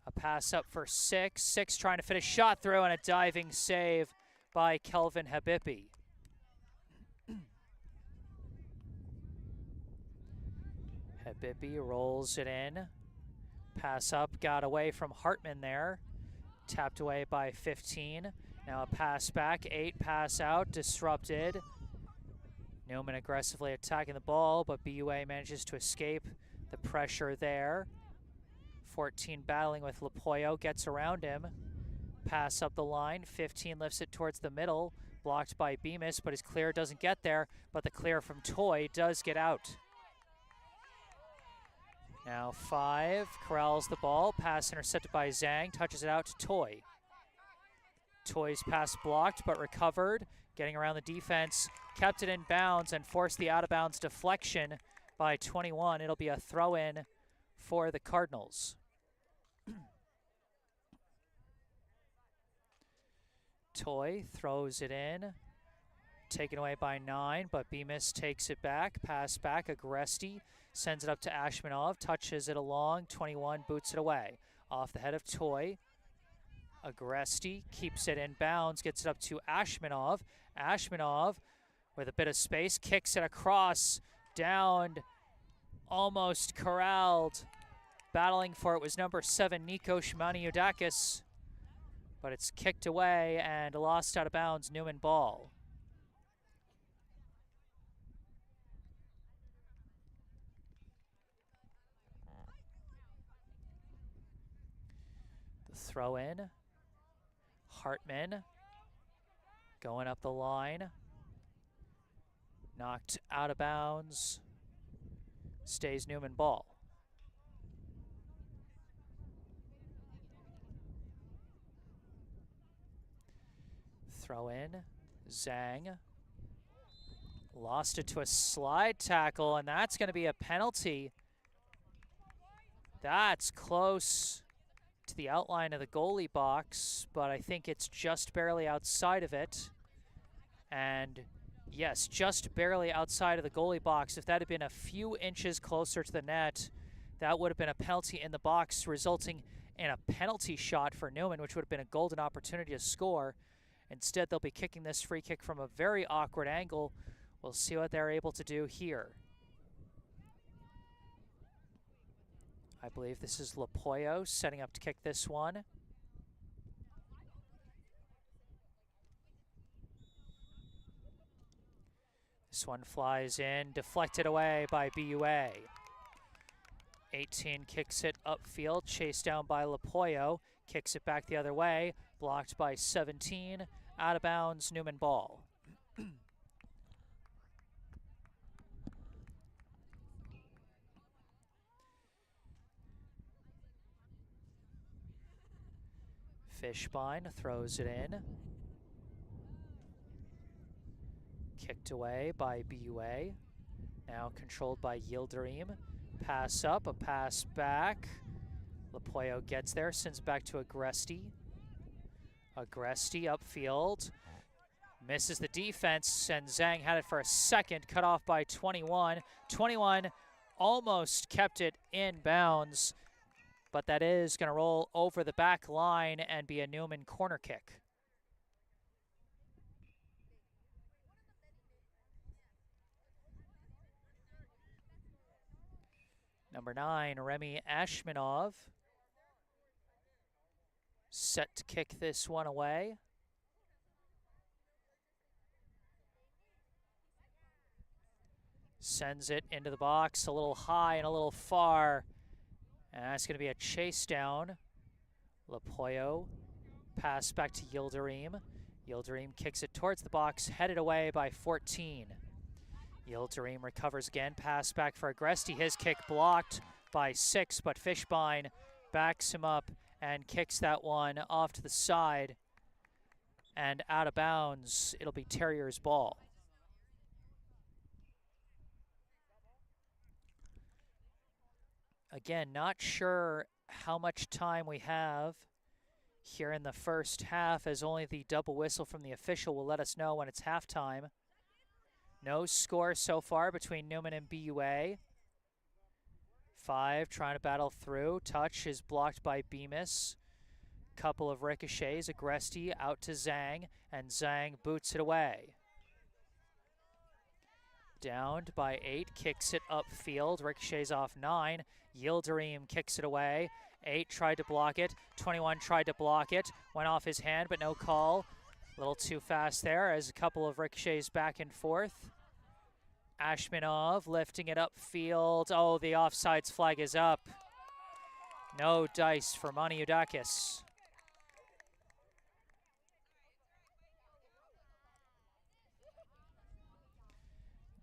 A pass up for 6. 6 trying to fit a shot through, and a diving save by Kelvin Habibi rolls it in. Pass up, got away from Hartman there. Tapped away by 15. Now a pass back, 8, pass out, disrupted. Newman aggressively attacking the ball, but BUA manages to escape the pressure there. 14 battling with Lapoyo, gets around him. Pass up the line, 15 lifts it towards the middle. Blocked by Bemis, but his clear doesn't get there, but the clear from Toy does get out. Now 5, corrals the ball, pass intercepted by Zhang, touches it out to Toy. Toy's pass blocked, but recovered, getting around the defense, kept it in bounds and forced the out-of-bounds deflection by 21. It'll be a throw-in for the Cardinals. Toy throws it in, taken away by 9, but Bemis takes it back, pass back, Agresti sends it up to Ashmanov, touches it along, 21 boots it away. Off the head of Toy, Agresti keeps it in bounds, gets it up to Ashmanov. Ashmanov with a bit of space, kicks it across, downed, almost corralled. Battling for it was number 7, Nikos Maniodakis, but it's kicked away and lost out of bounds, Newman ball. The throw in, Hartman going up the line, knocked out of bounds, stays Newman ball. Throw in, Zhang lost it to a slide tackle, and that's going to be a penalty. That's close to the outline of the goalie box, but I think it's just barely outside of it. And yes, just barely outside of the goalie box. If that had been a few inches closer to the net, that would have been a penalty in the box, resulting in a penalty shot for Newman, which would have been a golden opportunity to score. Instead, they'll be kicking this free kick from a very awkward angle. We'll see what they're able to do here. I believe this is Lapoyo setting up to kick this one. This one flies in, deflected away by BUA. 18 kicks it upfield, chased down by Lapoyo, kicks it back the other way, blocked by 17, out of bounds, Newman ball. Fishbein throws it in. Kicked away by BUA. Now controlled by Yildirim. Pass up, a pass back. Lapoyo gets there, sends it back to Agresti. Agresti upfield. Misses the defense, and Zhang had it for a second, cut off by 21. 21 almost kept it in bounds, but that is going to roll over the back line and be a Newman corner kick. Number 9, Remy Ashmanov, set to kick this one away. Sends it into the box, a little high and a little far. And that's going to be a chase down. Lapoyo, pass back to Yildirim. Yildirim kicks it towards the box, headed away by 14. Yildirim recovers again, pass back for Agresti. His kick blocked by 6, but Fishbein backs him up and kicks that one off to the side and out of bounds. It'll be Terrier's ball. Again, not sure how much time we have here in the first half, as only the double whistle from the official will let us know when it's halftime. No score so far between Newman and BUA. 5 trying to battle through. Touch is blocked by Bemis. Couple of ricochets. Agresti out to Zhang, and Zhang boots it away. Downed by 8, kicks it upfield, ricochets off 9. Yildirim kicks it away. 8 tried to block it, 21 tried to block it, went off his hand but no call. A little too fast there as a couple of ricochets back and forth. Ashmanov lifting it upfield. Oh, the offsides flag is up. No dice for Maniudakis.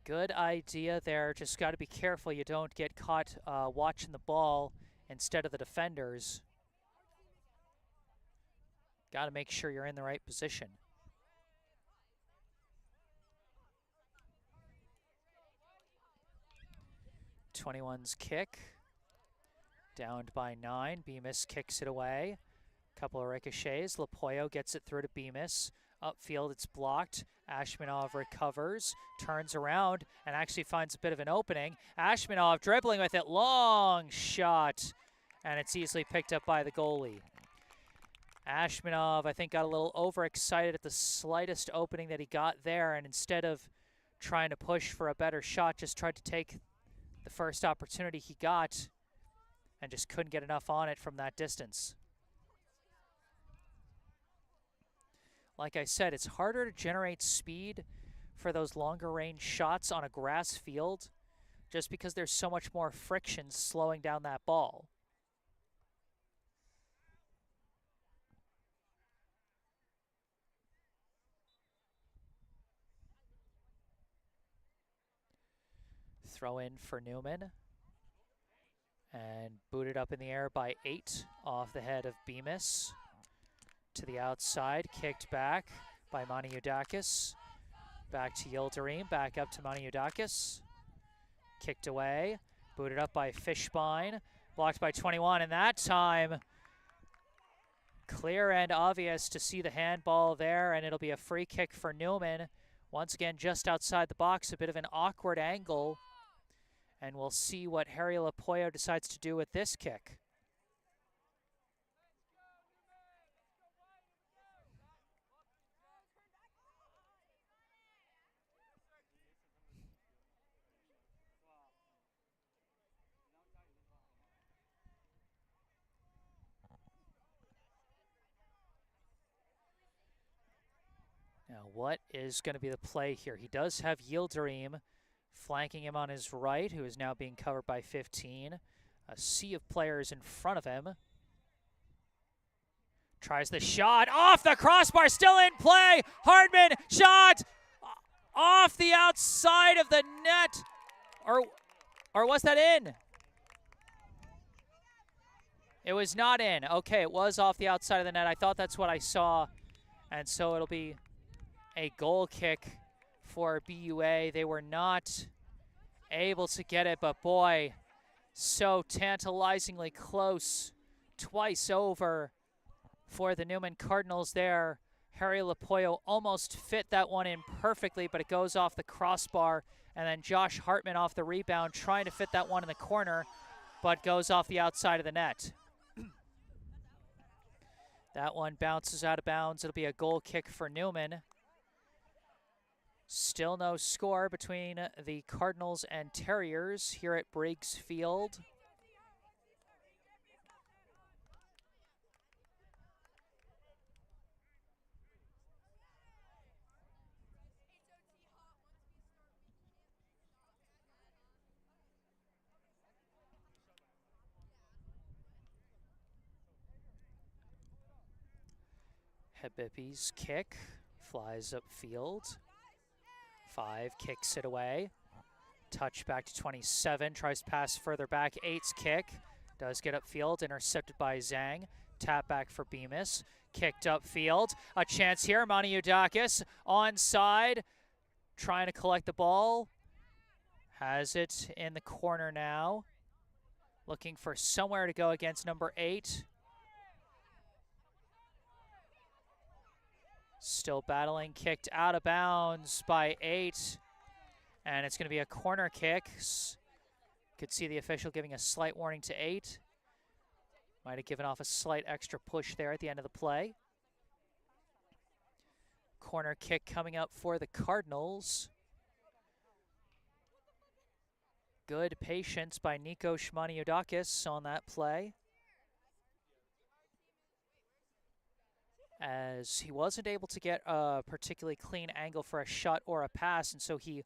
Good idea there. Just got to be careful you don't get caught watching the ball instead of the defenders. Got to make sure you're in the right position. '21's kick. Downed by 9. Bemis kicks it away. Couple of ricochets. Lapoyo gets it through to Bemis. Upfield, it's blocked. Ashmanov recovers, turns around, and actually finds a bit of an opening. Ashmanov dribbling with it, long shot, and it's easily picked up by the goalie. Ashmanov, I think, got a little overexcited at the slightest opening that he got there, and instead of trying to push for a better shot, just tried to take the first opportunity he got and just couldn't get enough on it from that distance. Like I said, it's harder to generate speed for those longer range shots on a grass field just because there's so much more friction slowing down that ball. Throw in for Newman. And booted up in the air by 8 off the head of Bemis. To the outside, kicked back by Maniudakis. Back to Yildirim, back up to Maniudakis. Kicked away, booted up by Fishbein. Blocked by 21, and that time, clear and obvious to see the handball there, and it'll be a free kick for Newman. Once again, just outside the box, a bit of an awkward angle. And we'll see what Harry Lapoyo decides to do with this kick. Now, what is going to be the play here? He does have Yildirim flanking him on his right, who is now being covered by 15. A sea of players in front of him. Tries the shot, off the crossbar, still in play! Hardman, shot! Off the outside of the net! Or was that in? It was not in. Okay, it was off the outside of the net. I thought that's what I saw. And so it'll be a goal kick for BUA. They were not able to get it, but boy, so tantalizingly close twice over for the Newman Cardinals there. Harry Lapoyo almost fit that one in perfectly, but it goes off the crossbar, and then Josh Hartman off the rebound trying to fit that one in the corner, but goes off the outside of the net. That one bounces out of bounds. It'll be a goal kick for Newman. Still no score between the Cardinals and Terriers here at Briggs Field. Hebepi's kick flies upfield. 5 kicks it away. Touch back to 27, tries to pass further back. 8's kick does get upfield, intercepted by Zhang. Tap back for Bemis. Kicked upfield. A chance here, Maniudakis onside, trying to collect the ball. Has it in the corner now. Looking for somewhere to go against number 8. Still battling, kicked out of bounds by 8. And it's going to be a corner kick. Could see the official giving a slight warning to 8. Might have given off a slight extra push there at the end of the play. Corner kick coming up for the Cardinals. Good patience by Nico Shmaniodakis on that play, as he wasn't able to get a particularly clean angle for a shot or a pass, and so he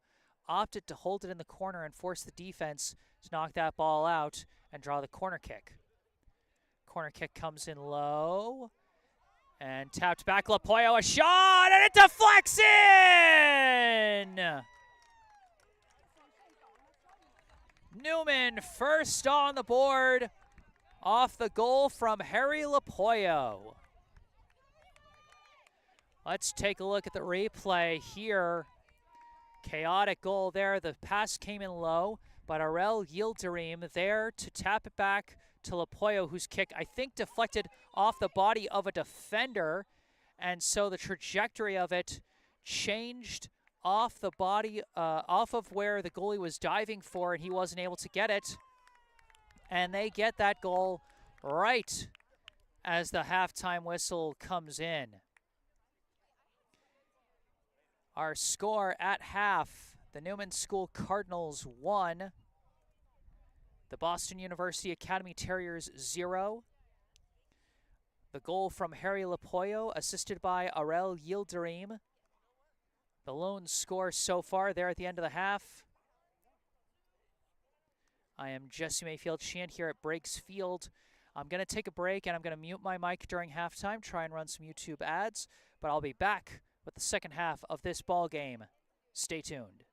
opted to hold it in the corner and force the defense to knock that ball out and draw the corner kick. Corner kick comes in low and tapped back. Lapoyo, a shot, and it deflects in! Newman first on the board off the goal from Harry Lapoyo. Let's take a look at the replay here. Chaotic goal there. The pass came in low, but Arel Yildirim there to tap it back to Lapoyo, whose kick, I think, deflected off the body of a defender. And so the trajectory of it changed off the body, off of where the goalie was diving for, and he wasn't able to get it. And they get that goal right as the halftime whistle comes in. Our score at half, the Newman School Cardinals 1, the Boston University Academy Terriers 0. The goal from Harry Lapoyo, assisted by Arel Yildirim. The lone score so far there at the end of the half. I am Jesse Mayfield-Sheehan here at Breaks Field. I'm going to take a break and I'm going to mute my mic during halftime, try and run some YouTube ads, but I'll be back with the second half of this ball game. Stay tuned.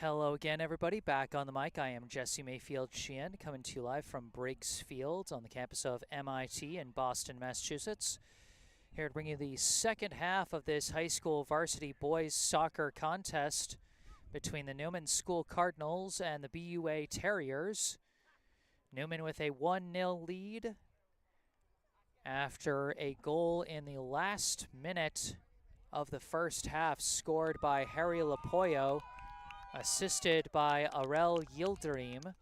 Hello again, everybody. Back on the mic, I am Jesse Mayfield-Sheehan, coming to you live from Briggs Field on the campus of MIT in Boston, Massachusetts. Here to bring you the second half of this high school varsity boys soccer contest between the Newman School Cardinals and the BUA Terriers. Newman with a 1-0 lead after a goal in the last minute of the first half scored by Harry Lapoyo, assisted by Arel Yildirim.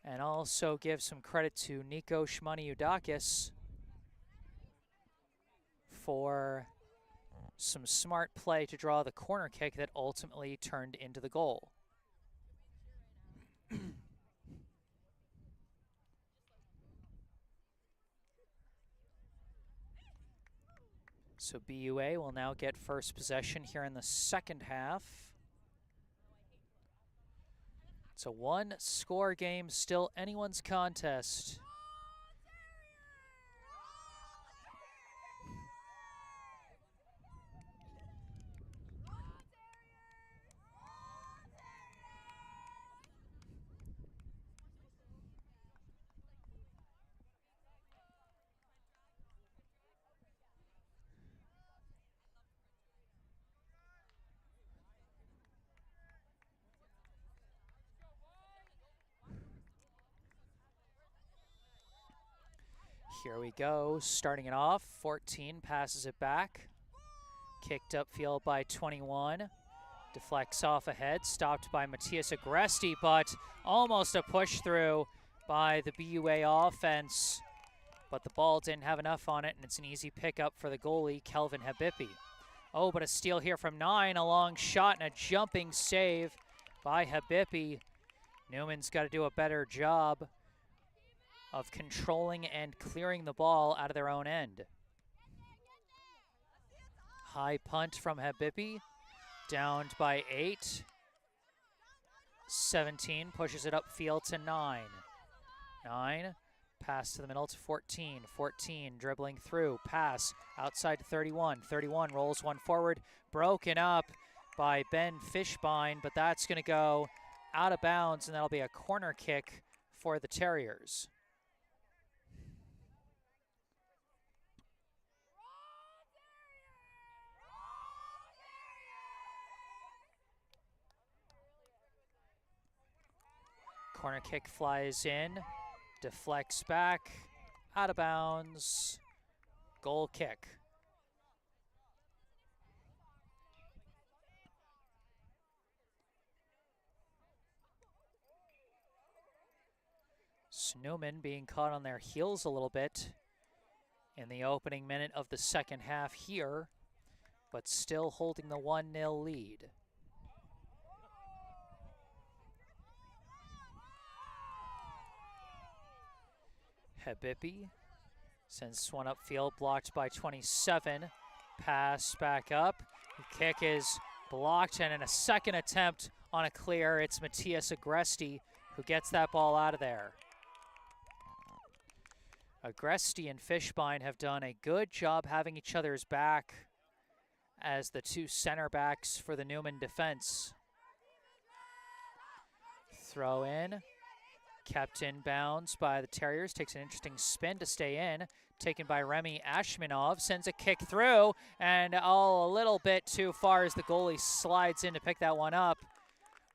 And also give some credit to Nico Shmaniudakis for some smart play to draw the corner kick that ultimately turned into the goal. So BUA will now get first possession here in the second half. It's a one-score game, still anyone's contest. Here we go, starting it off. 14 passes it back. Kicked upfield by 21. Deflects off ahead, stopped by Matthias Agresti, but almost a push through by the BUA offense. But the ball didn't have enough on it, and it's an easy pickup for the goalie, Kelvin Habibi. Oh, but a steal here from 9, a long shot and a jumping save by Habibi. Newman's got to do a better job of controlling and clearing the ball out of their own end. High punt from Habibi, downed by 8. 17 pushes it upfield to 9. 9, pass to the middle to 14. 14 dribbling through, pass outside to 31. 31 rolls one forward, broken up by Ben Fishbein, but that's going to go out of bounds, and that'll be a corner kick for the Terriers. Corner kick flies in, deflects back, out of bounds, goal kick. Newman being caught on their heels a little bit in the opening minute of the second half here, but still holding the 1-0 lead. Habibi sends this one upfield, blocked by 27. Pass back up. The kick is blocked, and in a second attempt on a clear, it's Matthias Agresti who gets that ball out of there. Agresti and Fishbein have done a good job having each other's back as the two center backs for the Newman defense. Throw in. Kept in bounds by the Terriers, takes an interesting spin to stay in, taken by Remy Ashmanov, sends a kick through, and a little bit too far as the goalie slides in to pick that one up,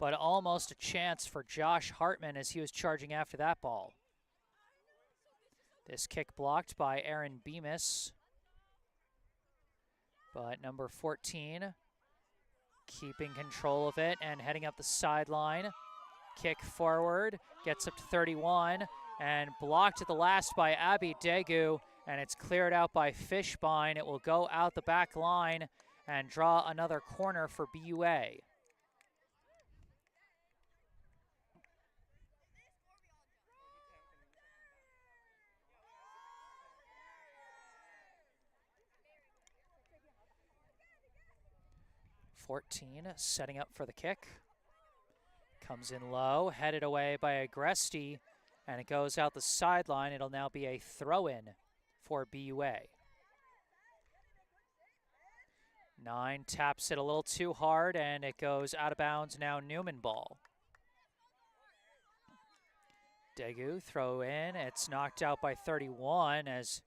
but almost a chance for Josh Hartman as he was charging after that ball. This kick blocked by Aaron Bemis, but number 14 keeping control of it and heading up the sideline. Kick forward, gets up to 31, and blocked at the last by Abby Degu, and it's cleared out by Fishbein. It will go out the back line and draw another corner for BUA. Setting up for the kick. Comes in low, headed away by Agresti, and it goes out the sideline. It'll now be a throw-in for BUA. 9 taps it a little too hard, and it goes out of bounds. Now Newman ball. Daegu throw in. It's knocked out by 31 as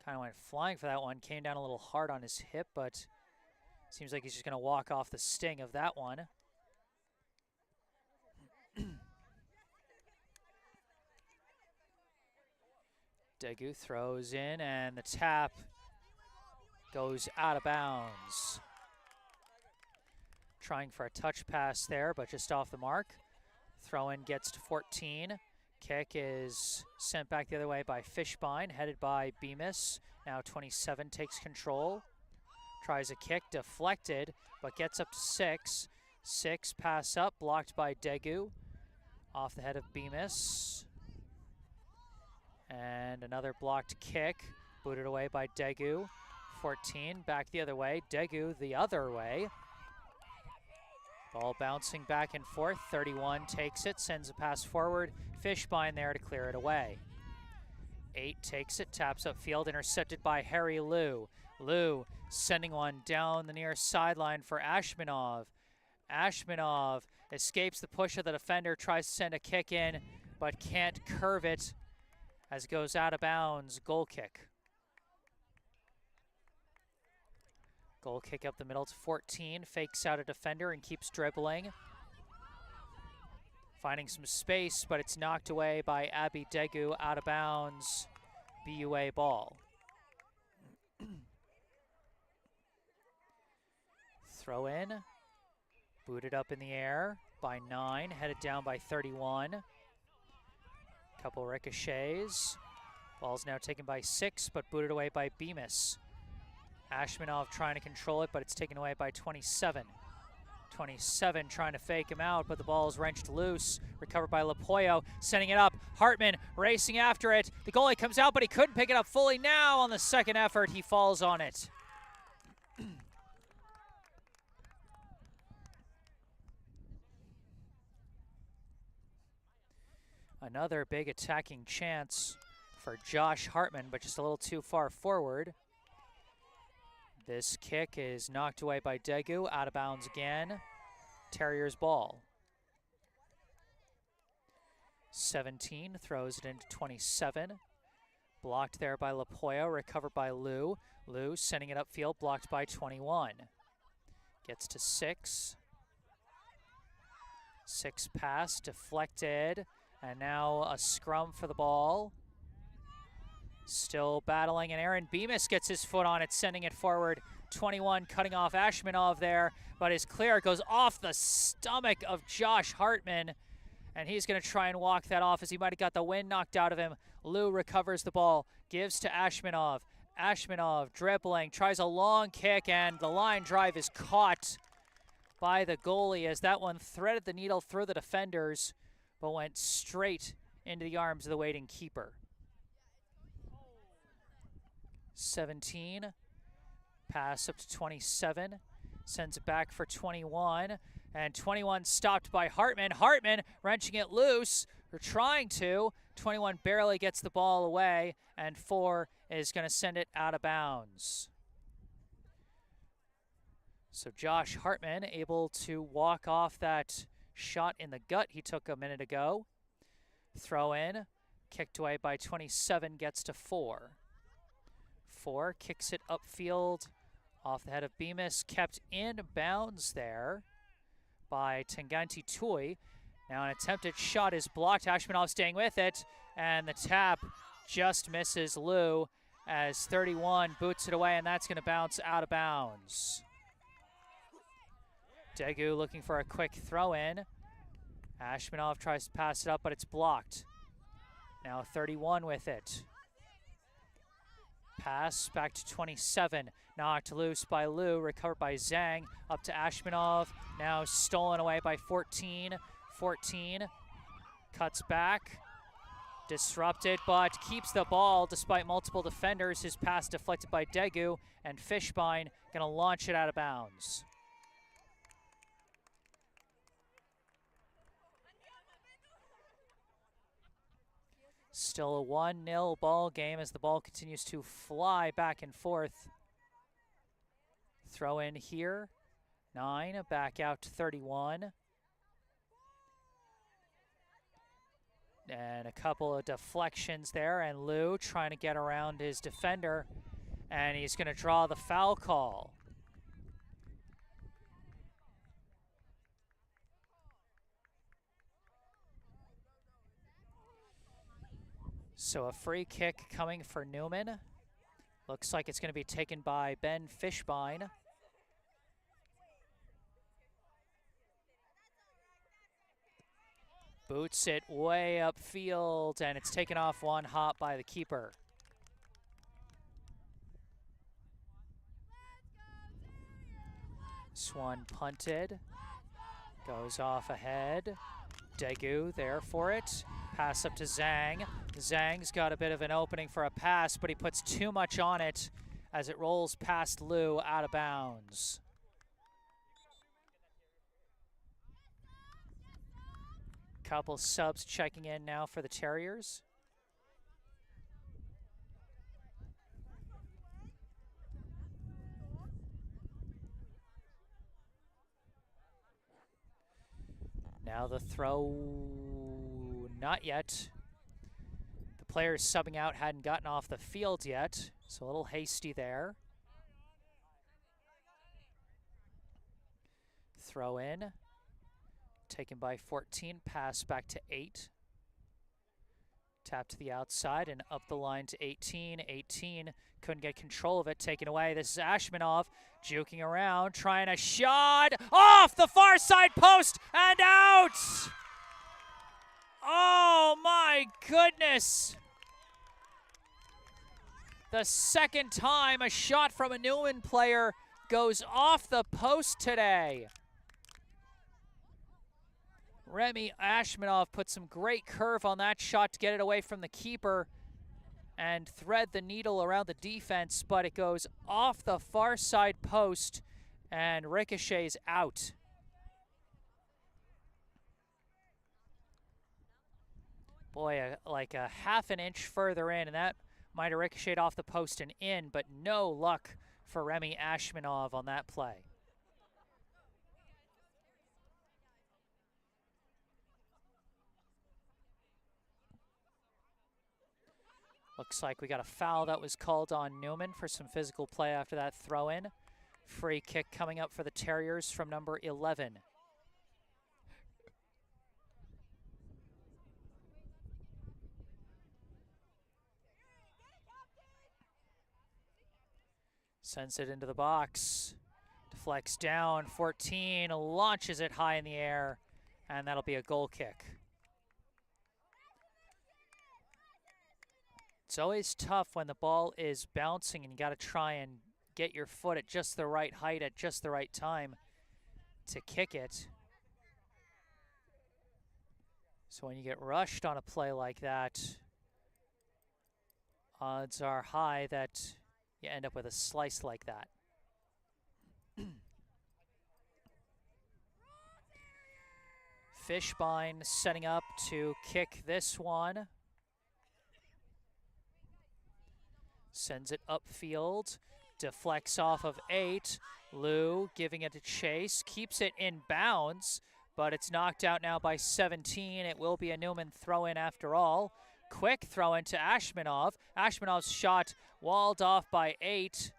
kind of went flying for that one. Came down a little hard on his hip, but seems like he's just going to walk off the sting of that one. Daegu throws in, and the tap goes out of bounds. Trying for a touch pass there, but just off the mark. Throw in gets to 14. Kick is sent back the other way by Fishbein, headed by Bemis. Now 27 takes control. Tries a kick, deflected, but gets up to 6. 6 pass up, blocked by Daegu. Off the head of Bemis. And another blocked kick, booted away by Daegu. 14 back the other way, Daegu the other way. Ball bouncing back and forth. 31 takes it, sends a pass forward. Fishbein there to clear it away. 8 takes it, taps upfield, intercepted by Harry Liu. Liu sending one down the near sideline for Ashmanov. Ashmanov escapes the push of the defender, tries to send a kick in, but can't curve it as it goes out of bounds. Goal kick. Goal kick up the middle to 14, fakes out a defender and keeps dribbling. Finding some space, but it's knocked away by Abby Daegu, out of bounds. BUA ball. Throw in, booted up in the air by 9, headed down by 31. Couple ricochets. Ball's now taken by 6, but booted away by Bemis. Ashmanov trying to control it, but it's taken away by 27. 27 trying to fake him out, but the ball is wrenched loose. Recovered by Lapoyo, sending it up. Hartman racing after it. The goalie comes out, but he couldn't pick it up fully. Now on the second effort, he falls on it. Another big attacking chance for Josh Hartman, but just a little too far forward. This kick is knocked away by Daegu, out of bounds again. Terriers ball. 17 throws it into 27. Blocked there by Lapoyo, recovered by Liu. Liu sending it upfield, blocked by 21. Gets to 6. 6 pass, deflected, and now a scrum for the ball. Still battling, and Aaron Bemis gets his foot on it, sending it forward. 21 cutting off Ashmanov there, but his clear goes off the stomach of Josh Hartman, and he's going to try and walk that off as he might have got the wind knocked out of him. Liu recovers the ball, gives to Ashmanov. Ashmanov dribbling, tries a long kick, and the line drive is caught by the goalie as that one threaded the needle through the defenders, but went straight into the arms of the waiting keeper. 17, pass up to 27, sends it back for 21, and 21 stopped by Hartman. Hartman wrenching it loose, or trying to. 21 barely gets the ball away, and 4 is going to send it out of bounds. So Josh Hartman able to walk off that shot in the gut he took a minute ago. Throw in, kicked away by 27, gets to 4. 4 kicks it upfield off the head of Bemis, kept in bounds there by Tanganti Tui. Now an attempted shot is blocked. Ashmanov staying with it, and the tap just misses Liu as 31 boots it away, and that's going to bounce out of bounds. Daegu looking for a quick throw in. Ashmanov tries to pass it up, but it's blocked. Now 31 with it. Pass back to 27, knocked loose by Liu, recovered by Zhang, up to Ashmanov, now stolen away by 14. 14 cuts back, disrupted, but keeps the ball despite multiple defenders. His pass deflected by Daegu, and Fishbein gonna launch it out of bounds. Still a 1-0 ball game as the ball continues to fly back and forth. Throw in here. 9, back out to 31. And a couple of deflections there, and Lou trying to get around his defender, and he's going to draw the foul call. So a free kick coming for Newman. Looks like it's going to be taken by Ben Fishbein. Boots it way upfield, and it's taken off one hop by the keeper. This one punted, goes off ahead. Daegu there for it. Pass up to Zhang. Zhang's got a bit of an opening for a pass, but he puts too much on it as it rolls past Lou out of bounds. Couple subs checking in now for the Terriers. Now the throw, not yet. The players subbing out hadn't gotten off the field yet, so a little hasty there. Throw in, taken by 14, pass back to 8. Tap to the outside and up the line to 18. 18 couldn't get control of it, taken away. This is Ashmanov juking around, trying a shot off the far side post and out! Oh my goodness! The second time a shot from a Newman player goes off the post today. Remy Ashmanov put some great curve on that shot to get it away from the keeper and thread the needle around the defense, but it goes off the far side post and ricochets out. Boy, like a half an inch further in, and that might have ricocheted off the post and in, but no luck for Remy Ashmanov on that play. Looks like we got a foul that was called on Newman for some physical play after that throw-in. Free kick coming up for the Terriers from number 11. Sends it into the box. Deflects down, 14, launches it high in the air, and that'll be a goal kick. It's always tough when the ball is bouncing and you got to try and get your foot at just the right height at just the right time to kick it. So when you get rushed on a play like that, odds are high that you end up with a slice like that. Fishbein setting up to kick this one. Sends it upfield, deflects off of 8. Lou giving it a chase, keeps it in bounds, but it's knocked out now by 17. It will be a Newman throw-in after all. Quick throw-in to Ashmanov. Ashmanov's shot walled off by 8,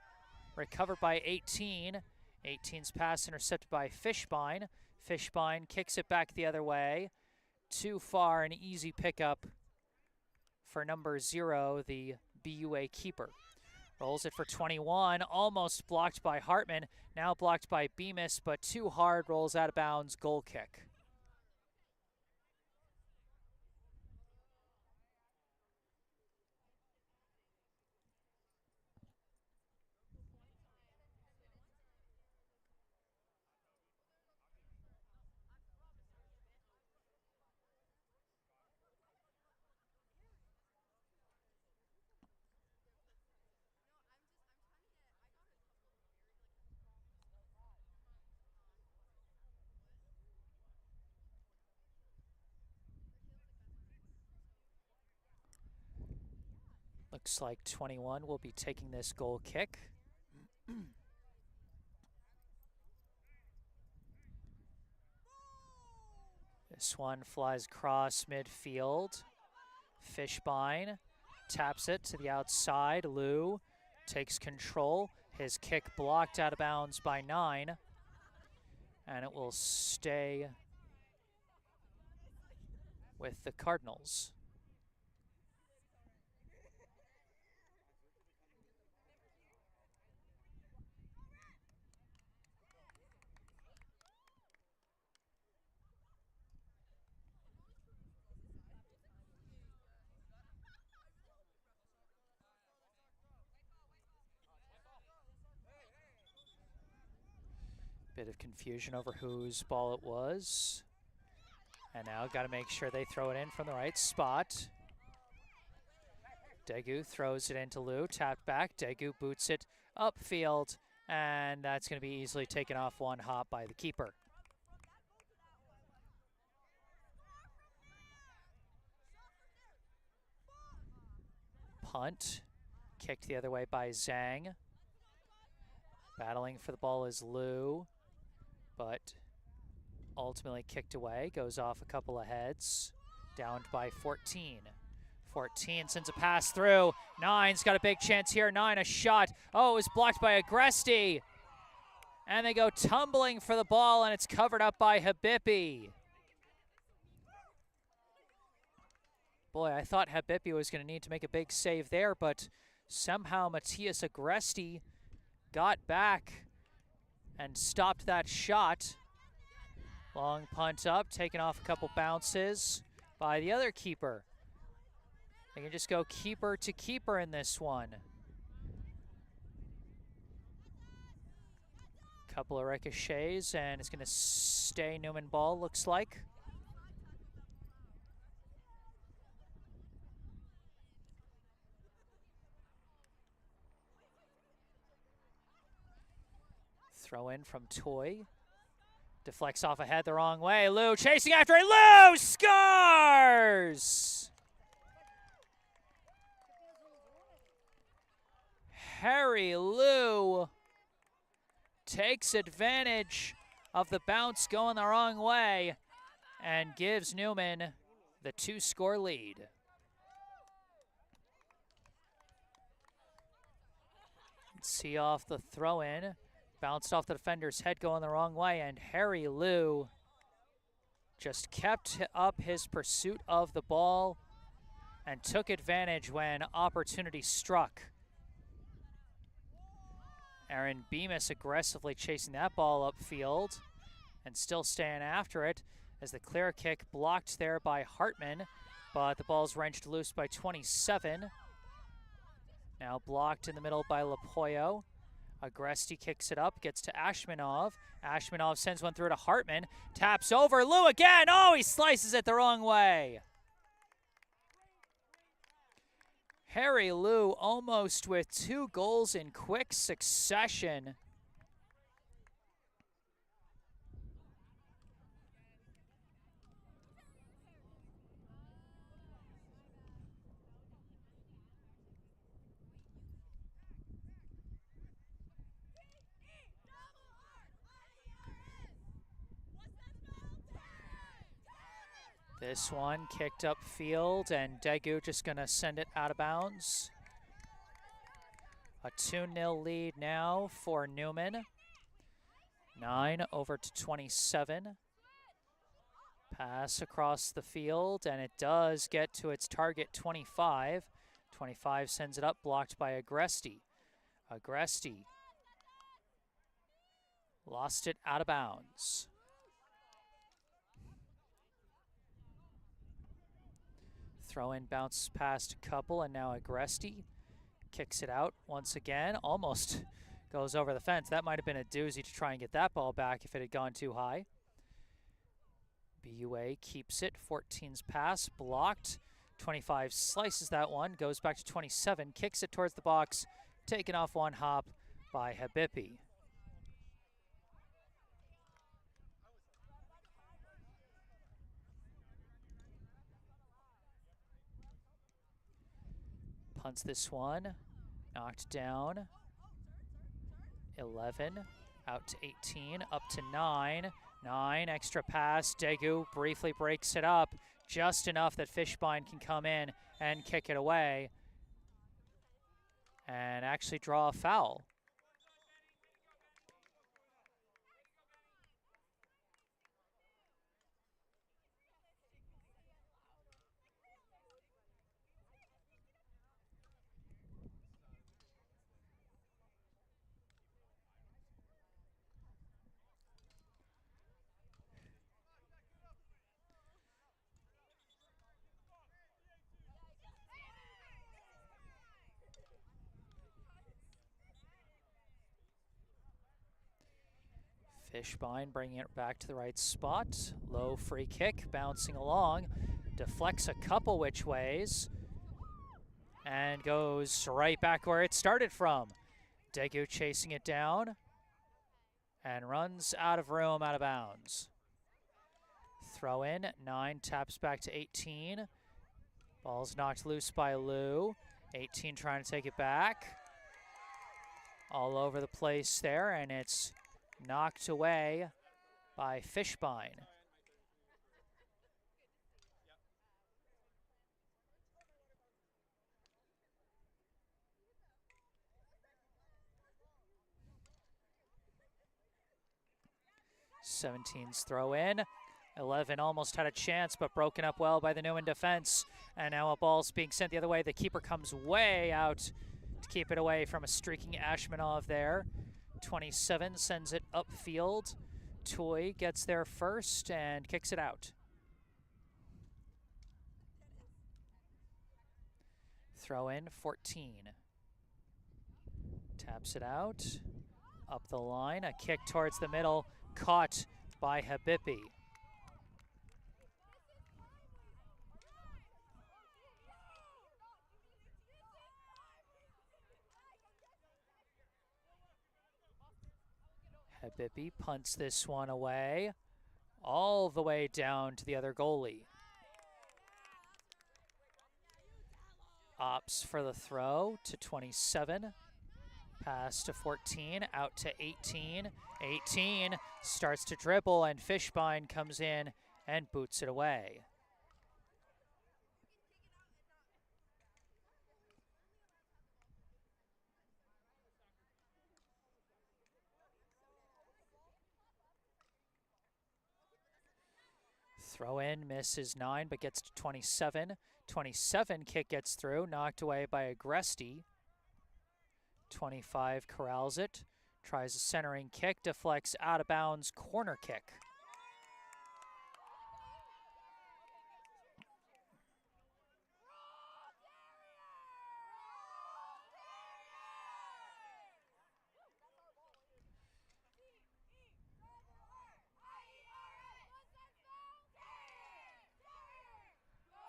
recovered by 18. 18's pass intercepted by Fishbein. Fishbein kicks it back the other way. Too far, an easy pickup for number 0, the BUA keeper. Rolls it for 21, almost blocked by Hartman, now blocked by Bemis, but too hard, rolls out of bounds, goal kick. Looks like 21 will be taking this goal kick. This one flies across midfield. Fishbein taps it to the outside. Liu takes control. His kick blocked out of bounds by 9. And it will stay with the Cardinals. Bit of confusion over whose ball it was. And now got to make sure they throw it in from the right spot. Daegu throws it into Liu, tapped back. Daegu boots it upfield, and that's going to be easily taken off one hop by the keeper. Punt, kicked the other way by Zhang. Battling for the ball is Liu, but ultimately kicked away, goes off a couple of heads, downed by 14. 14 sends a pass through. 9's got a big chance here. 9 a shot. Oh, it was blocked by Agresti. And they go tumbling for the ball, and it's covered up by Habibi. Boy, I thought Habibi was going to need to make a big save there, but somehow Matthias Agresti got back and stopped that shot. Long punt up, taken off a couple bounces by the other keeper. They can just go keeper to keeper in this one. Couple of ricochets, and it's going to stay Newman ball, looks like. Throw in from Toy. Deflects off ahead the wrong way. Liu chasing after it. Liu scores! Harry Liu takes advantage of the bounce going the wrong way and gives Newman the 2-score lead. See off the throw-in. Bounced off the defender's head going the wrong way, and Harry Liu just kept up his pursuit of the ball and took advantage when opportunity struck. Aaron Bemis aggressively chasing that ball upfield and still staying after it as the clear kick blocked there by Hartman, but the ball's wrenched loose by 27. Now blocked in the middle by Lapoyo. Agresti kicks it up, gets to Ashmanov. Ashmanov sends one through to Hartman. Taps over. Liu again. Oh, he slices it the wrong way. Harry Liu almost with 2 goals in quick succession. This one kicked up field, and Daegu just going to send it out of bounds. A 2-0 lead now for Newman. 9 over to 27. Pass across the field, and it does get to its target, 25. 25 sends it up, blocked by Agresti. Agresti lost it out of bounds. Throw in, bounce past a couple, and now Agresti kicks it out once again. Almost goes over the fence. That might have been a doozy to try and get that ball back if it had gone too high. BUA keeps it. 14's pass blocked. 25 slices that one, goes back to 27, kicks it towards the box, taken off one hop by Habibi. Punts this one, knocked down. 11, out to 18, up to 9. 9, extra pass. Daegu briefly breaks it up, just enough that Fishbein can come in and kick it away and actually draw a foul. Fishbein bringing it back to the right spot. Low free kick, bouncing along. Deflects a couple which ways. And goes right back where it started from. Daegu chasing it down. And runs out of room, out of bounds. Throw in, 9 taps back to 18. Ball's knocked loose by Liu. 18 trying to take it back. All over the place there, and it's knocked away by Fishbein. '17's throw in. 11 almost had a chance, but broken up well by the Newman defense. And now a ball's being sent the other way. The keeper comes way out to keep it away from a streaking Ashmanov there. 27 sends it upfield. Toy gets there first and kicks it out. Throw in, 14. Taps it out. Up the line, a kick towards the middle, caught by Habibi. Habibi punts this one away, all the way down to the other goalie. Opts for the throw to 27. Pass to 14, out to 18. 18 starts to dribble, and Fishbein comes in and boots it away. Throw in, misses 9, but gets to 27. 27 kick gets through, knocked away by Agresti. 25 corrals it, tries a centering kick, deflects out of bounds, corner kick.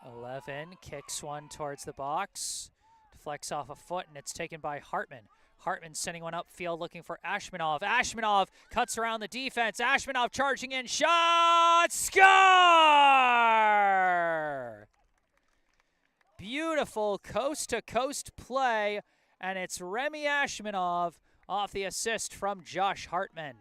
Eleven kicks one towards the box, deflects off a foot, and it's taken by Hartman. Hartman sending one upfield looking for Ashmanov. Ashmanov cuts around the defense. Ashmanov charging in, shot, score! Beautiful coast-to-coast play, and it's Remy Ashmanov off the assist from Josh Hartman.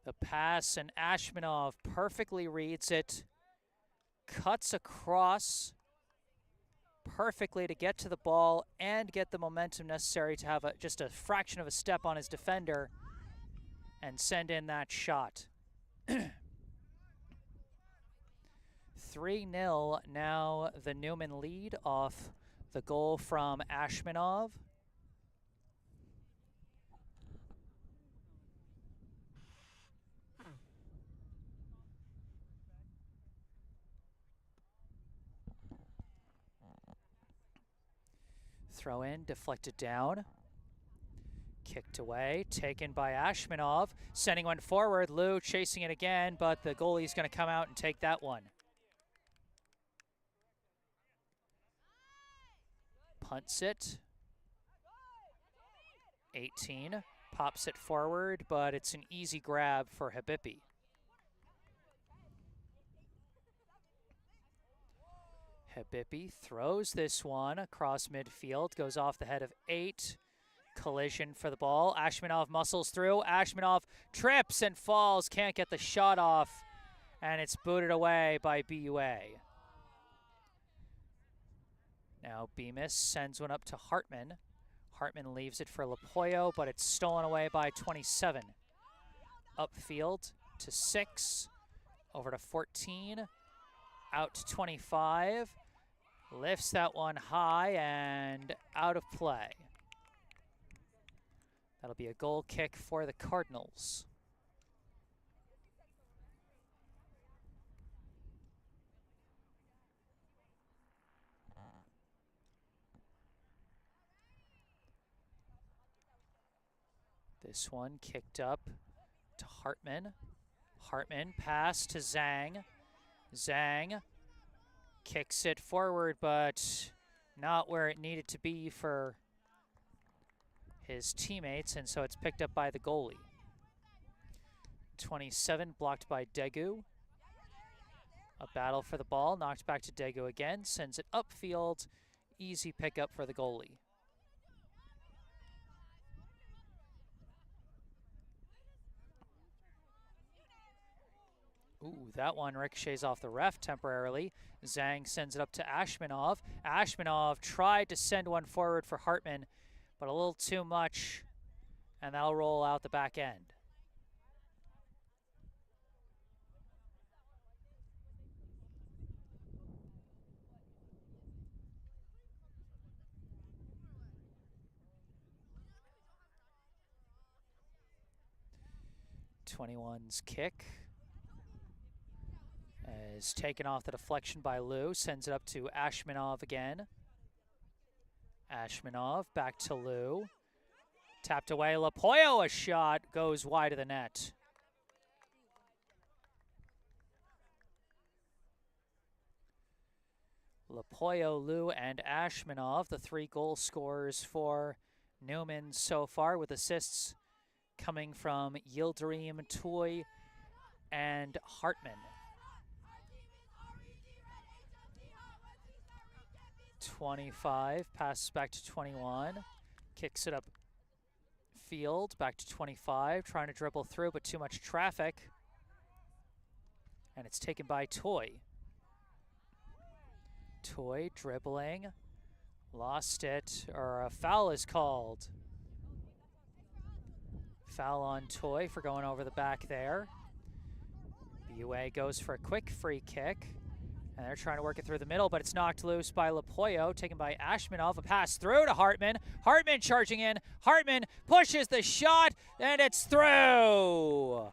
The pass, and Ashmanov perfectly reads it, cuts across perfectly to get to the ball and get the momentum necessary to have just a fraction of a step on his defender and send in that shot. 3-0 now, the Newman lead off the goal from Ashmanov. Throw in, deflected down. Kicked away, taken by Ashmanov. Sending one forward, Liu chasing it again, but the goalie's going to come out and take that one. Punts it. 18, pops it forward, but it's an easy grab for Habibi. Habibi throws this one across midfield, goes off the head of 8, Collision for the ball. Ashmanov muscles through. Ashmanov trips and falls. Can't get the shot off. And it's booted away by BUA. Now Bemis sends one up to Hartman. Hartman leaves it for Lapoyo, but it's stolen away by 27. Upfield to 6. Over to 14. Out to 25. Lifts that one high and out of play. That'll be a goal kick for the Cardinals. This one kicked up to Hartman. Hartman pass to Zhang. Zhang kicks it forward, but not where it needed to be for his teammates, and so it's picked up by the goalie. 27 blocked by Daegu. A battle for the ball, knocked back to Daegu again, sends it upfield. Easy pickup for the goalie. Ooh, that one ricochets off the ref temporarily. Zhang sends it up to Ashmanov. Ashmanov tried to send one forward for Hartman, but a little too much, and that'll roll out the back end. '21's kick is taken off the deflection by Liu, sends it up to Ashmanov again. Ashmanov back to Liu. Tapped away, Lapoyo, a shot, goes wide of the net. Lapoyo, Liu, and Ashmanov, the 3 goal scorers for Newman so far, with assists coming from Yildirim, Toy, and Hartman. 25, passes back to 21, kicks it up field, back to 25, trying to dribble through, but too much traffic. And it's taken by Toy. Toy dribbling, lost it, or a foul is called. Foul on Toy for going over the back there. BUA goes for a quick free kick. And they're trying to work it through the middle, but it's knocked loose by Lapoyo, taken by Ashmanov. A pass through to Hartman. Hartman charging in. Hartman pushes the shot, and it's through.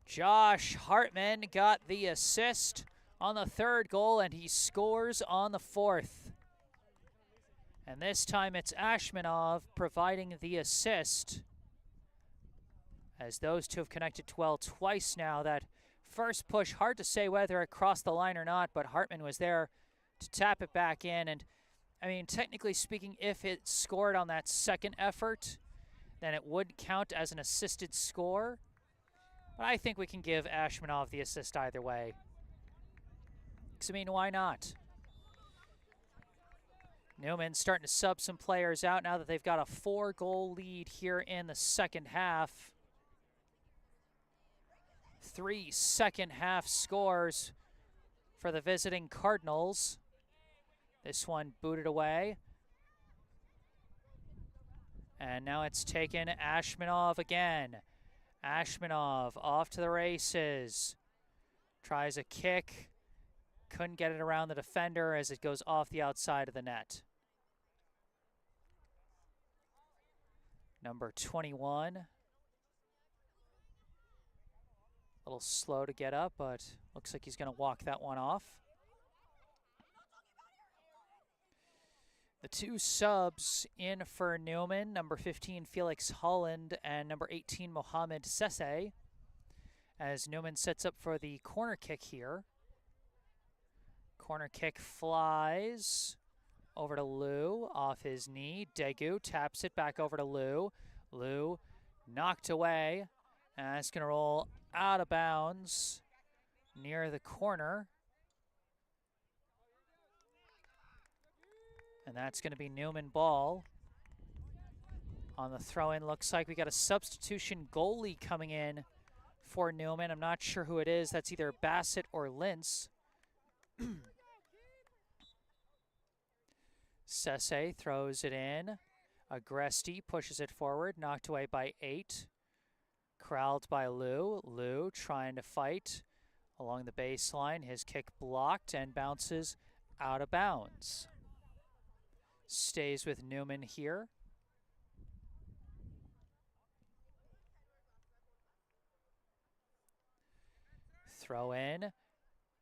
Josh Hartman got the assist on the 3rd goal, and he scores on the 4th. And this time it's Ashmanov providing the assist, as those two have connected well twice now. That first push, hard to say whether it crossed the line or not, but Hartman was there to tap it back in. And, I mean, technically speaking, if it scored on that second effort, then it would count as an assisted score. But I think we can give Ashmanov the assist either way. Because, I mean, why not? Newman starting to sub some players out now that they've got a 4-goal lead here in the second half. 3 second-half scores for the visiting Cardinals. This one booted away. And now it's taken Ashmanov again. Ashmanov off to the races. Tries a kick. Couldn't get it around the defender as it goes off the outside of the net. Number 21. A little slow to get up, but looks like he's going to walk that one off. The 2 subs in for Newman, number 15, Felix Holland, and number 18, Mohamed Sese, as Newman sets up for the corner kick here. Corner kick flies over to Liu, off his knee. Daegu taps it back over to Liu. Liu knocked away, and it's going to roll out of bounds near the corner. And that's going to be Newman ball. On the throw-in, looks like we got a substitution goalie coming in for Newman. I'm not sure who it is. That's either Bassett or Lintz. Sesse throws it in. Agresti pushes it forward, knocked away by 8. Corralled by Lou. Lou trying to fight along the baseline. His kick blocked and bounces out of bounds. Stays with Newman here. Throw in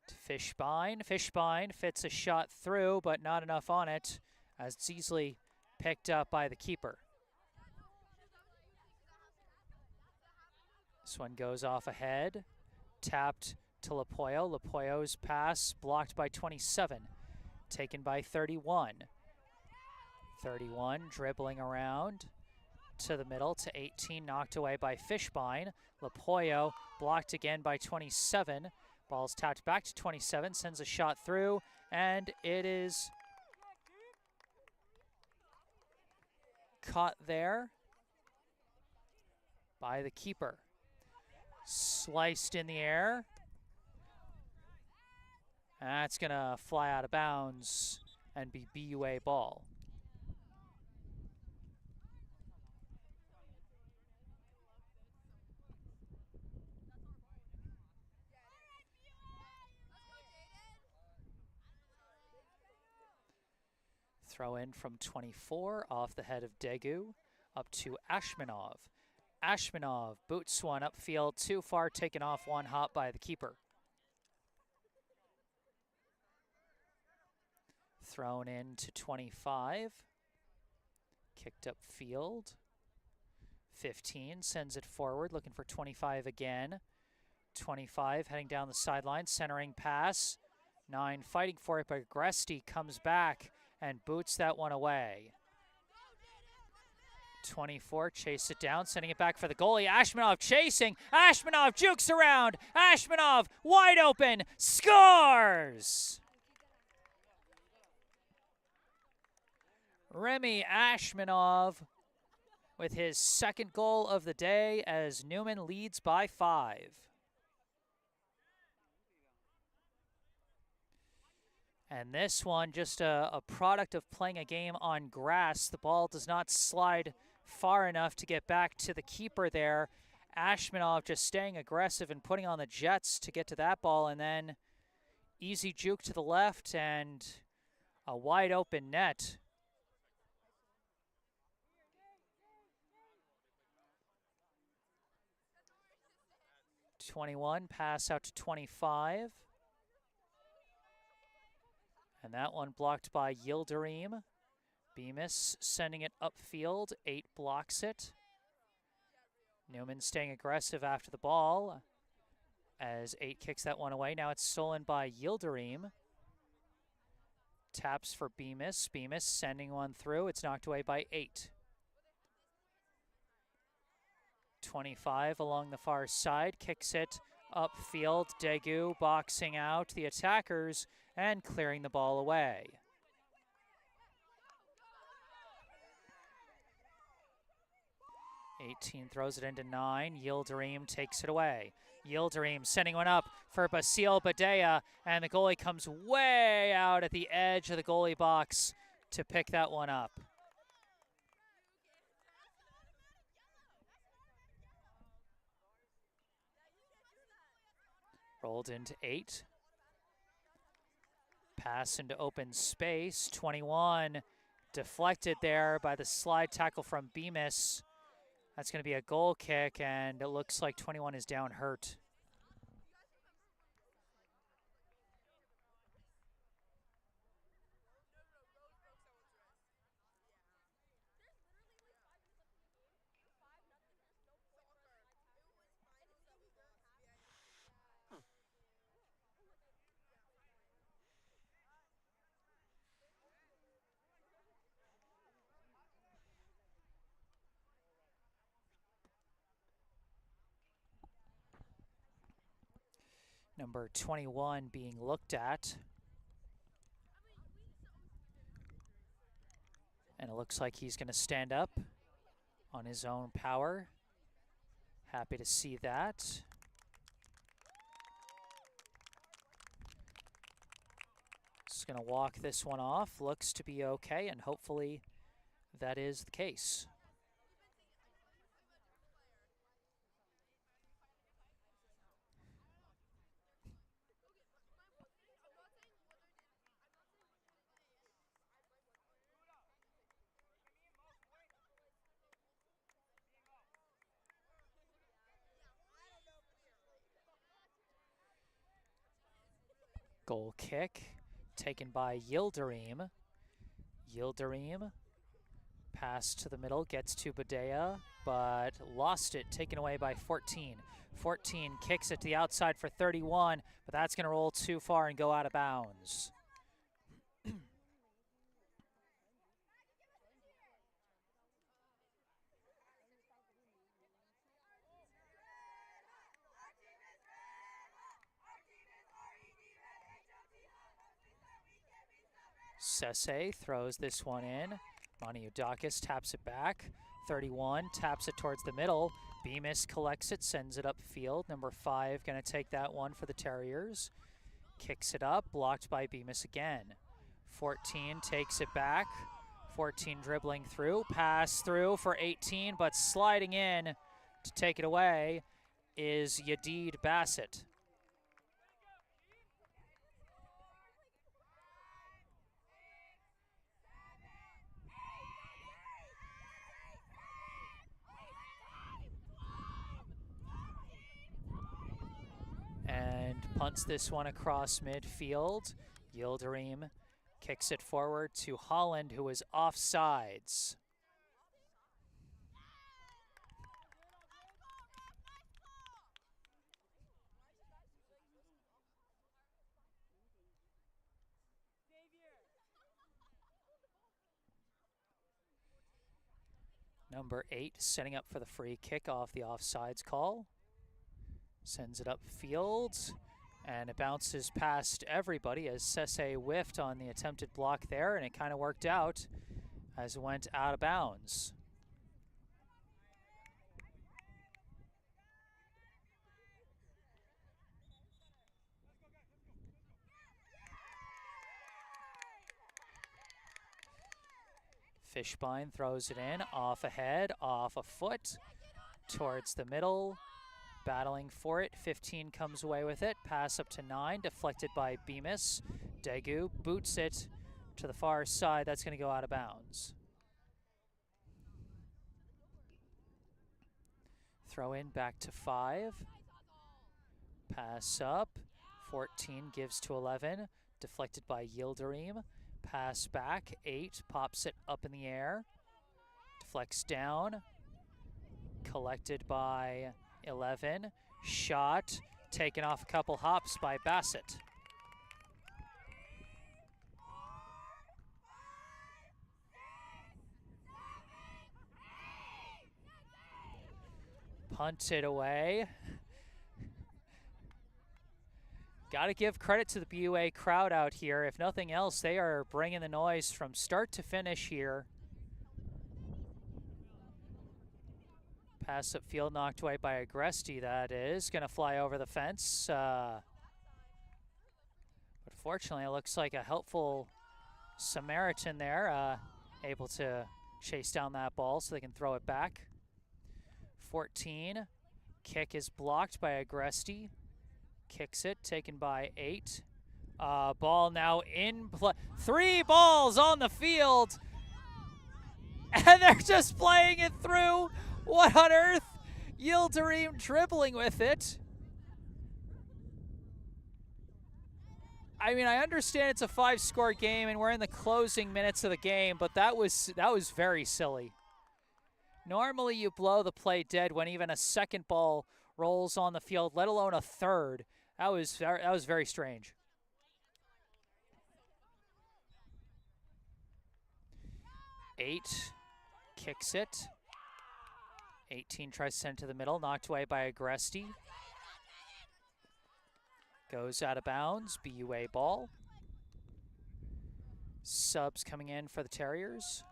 to Fishbein. Fishbein fits a shot through, but not enough on it, as it's easily picked up by the keeper. This one goes off ahead. Tapped to Lapoyo. Lapoyo's pass blocked by 27. Taken by 31. 31 dribbling around to the middle to 18. Knocked away by Fishbein. Lapoyo blocked again by 27. Ball's tapped back to 27. Sends a shot through. And it is caught there by the keeper. Sliced in the air. That's going to fly out of bounds and be BUA ball. Throw in from 24 off the head of Degu up to Ashmanov. Ashmanov boots one upfield, too far, taken off one hop by the keeper. Thrown in to 25. Kicked up field. 15 sends it forward, looking for 25 again. 25 heading down the sideline, centering pass. 9 fighting for it, but Agresti comes back and boots that one away. 24, chase it down, sending it back for the goalie. Ashmanov chasing. Ashmanov jukes around. Ashmanov wide open. Scores! Remy Ashmanov with his second goal of the day as Newman leads by 5. And this one, just a product of playing a game on grass. The ball does not slide far enough to get back to the keeper there. Ashmanov just staying aggressive and putting on the jets to get to that ball, and then easy juke to the left and a wide open net. .21, pass out to 25. And that one blocked by Yildirim. Bemis sending it upfield. 8 blocks it. Newman staying aggressive after the ball as 8 kicks that one away. Now it's stolen by Yildirim. Taps for Bemis. Bemis sending one through. It's knocked away by 8. 25 along the far side. Kicks it upfield. Degu boxing out the attackers and clearing the ball away. .18 throws it into 9. Yildirim takes it away. Yildirim sending one up for Basile Badea, and the goalie comes way out at the edge of the goalie box to pick that one up. Rolled into 8. Pass into open space. 21 deflected there by the slide tackle from Bemis. That's going to be a goal kick, and it looks like 21 is down hurt. Number 21 being looked at. And it looks like he's going to stand up on his own power. Happy to see that. Just going to walk this one off. Looks to be okay, and hopefully that is the case. Goal kick taken by Yildirim. Yildirim, pass to the middle, gets to Badea, but lost it, taken away by 14. 14 kicks it to the outside for 31, but that's going to roll too far and go out of bounds. Sese throws this one in. Maniudakis taps it back. 31 taps it towards the middle. Bemis collects it, sends it upfield. Number 5 going to take that one for the Terriers. Kicks it up, blocked by Bemis again. 14 takes it back. 14 dribbling through, pass through for 18, but sliding in to take it away is Yadid Bassett. And punts this one across midfield. Yildirim kicks it forward to Holland, who is offsides. Number 8 setting up for the free kick off the offsides call. Sends it upfield, and it bounces past everybody as Sese whiffed on the attempted block there, and it kind of worked out as it went out of bounds. Fishbein throws it in, off a head, off a foot, towards the middle. Battling for it, 15 comes away with it. Pass up to 9, deflected by Bemis. Degu boots it to the far side. That's going to go out of bounds. Throw in back to 5. Pass up. 14 gives to 11. Deflected by Yildirim. Pass back. 8 pops it up in the air. Deflects down. Collected by 11, shot, taken off a couple hops by Bassett. Punted away. Got to give credit to the BUA crowd out here. If nothing else, they are bringing the noise from start to finish here. Pass upfield, knocked away by Agresti, that is. Going to fly over the fence. But fortunately, it looks like a helpful Samaritan there, able to chase down that ball so they can throw it back. 14, kick is blocked by Agresti. Kicks it, taken by 8. Ball now in play. 3 balls on the field, and they're just playing it through. What on earth? Yildirim dribbling with it. I mean, I understand it's a 5-score game and we're in the closing minutes of the game, but that was very silly. Normally you blow the play dead when even a second ball rolls on the field, let alone a third. That was very strange. Eight kicks it. 18 tries to send it to the middle, knocked away by Agresti. Goes out of bounds, BUA ball. Subs coming in for the Terriers.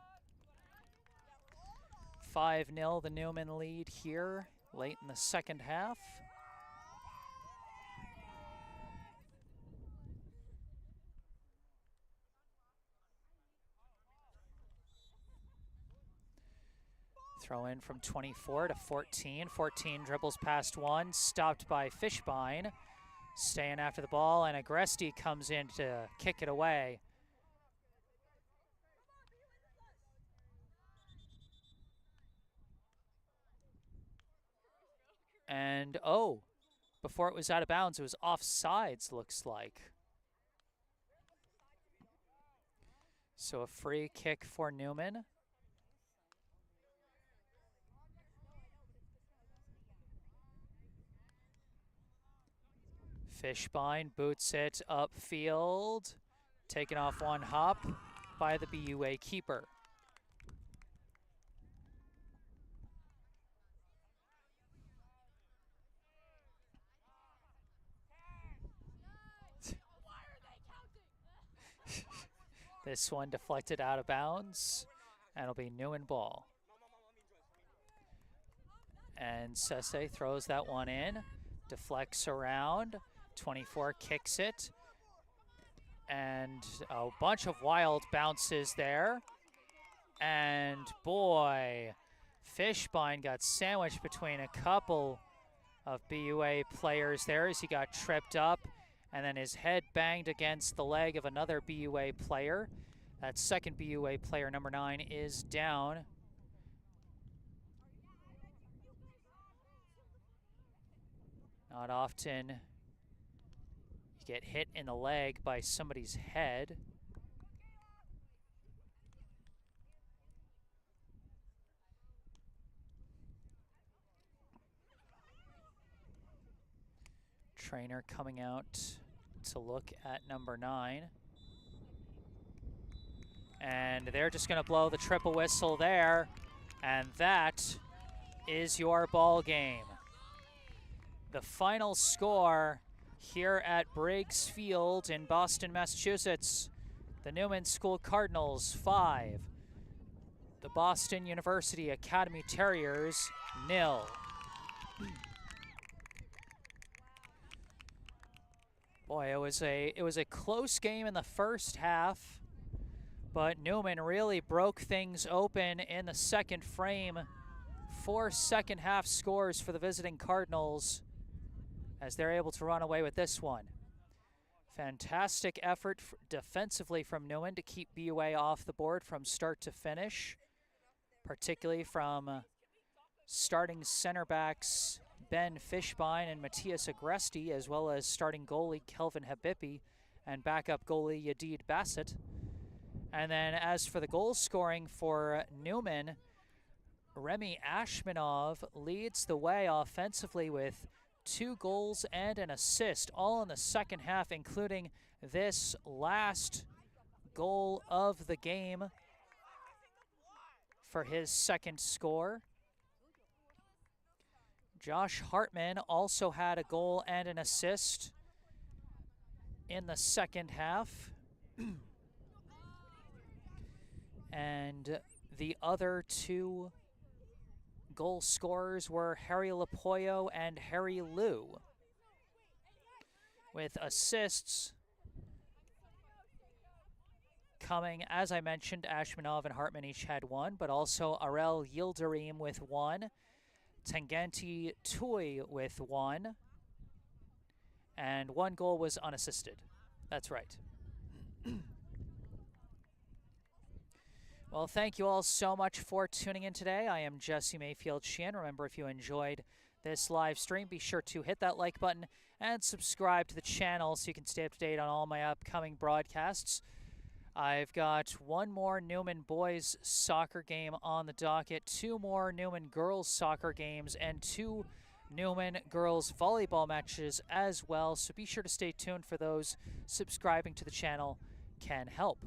5-0 the Newman lead here late in the second half. Throw in from 24 to 14. 14 dribbles past one, stopped by Fishbein. Staying after the ball, and Agresti comes in to kick it away. And, oh, before it was out of bounds, it was offsides, looks like. So a free kick for Newman. Fishbein boots it upfield. Taken off one hop by the BUA keeper. This one deflected out of bounds, and it'll be Newman ball. And Sese throws that one in, deflects around. 24 kicks it, and a bunch of wild bounces there. And boy, Fishbein got sandwiched between a couple of BUA players there as he got tripped up, and then his head banged against the leg of another BUA player. That second BUA player, number 9, is down. Not often you get hit in the leg by somebody's head. Trainer coming out to look at number 9. And they're just going to blow the triple whistle there. And that is your ball game. The final score here at Briggs Field in Boston, Massachusetts. The Newman School Cardinals 5. The Boston University Academy Terriers 0. Boy, it was a close game in the first half, but Newman really broke things open in the second frame. 4 second half scores for the visiting Cardinals as they're able to run away with this one. Fantastic effort defensively from Newman to keep BUA off the board from start to finish, particularly from starting center backs Ben Fishbein and Matthias Agresti, as well as starting goalie Kelvin Habibi and backup goalie Yadid Bassett. And then as for the goal scoring for Newman, Remy Ashmanov leads the way offensively with 2 goals and an assist, all in the second half, including this last goal of the game for his second score. Josh Hartman also had a goal and an assist in the second half. And the other 2 goal scorers were Harry Lapoyo and Harry Liu, with assists coming, as I mentioned, Ashmanov and Hartman each had 1, but also Arel Yildirim with 1, Tangenti Tui with 1, and 1 goal was unassisted. That's right. Well, thank you all so much for tuning in today. I am Jesse Mayfield-Sheehan. Remember, if you enjoyed this live stream, be sure to hit that like button and subscribe to the channel so you can stay up to date on all my upcoming broadcasts. I've got 1 more Newman boys soccer game on the docket, 2 more Newman girls soccer games, and 2 Newman girls volleyball matches as well. So be sure to stay tuned for those. Subscribing to the channel can help.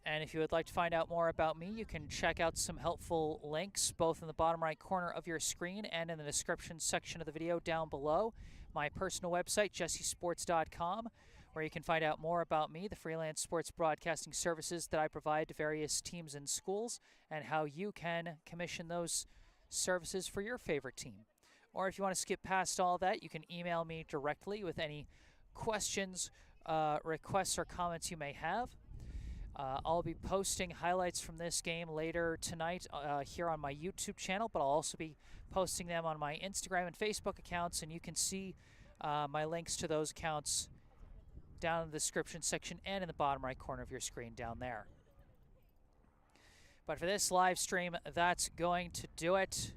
And if you would like to find out more about me, you can check out some helpful links both in the bottom right corner of your screen and in the description section of the video down below. My personal website, jessesports.com, where you can find out more about me, the freelance sports broadcasting services that I provide to various teams and schools, and how you can commission those services for your favorite team. Or if you want to skip past all that, you can email me directly with any questions, requests, or comments you may have. I'll be posting highlights from this game later tonight here on my YouTube channel, but I'll also be posting them on my Instagram and Facebook accounts, and you can see my links to those accounts down in the description section and in the bottom right corner of your screen down there. But for this live stream, that's going to do it.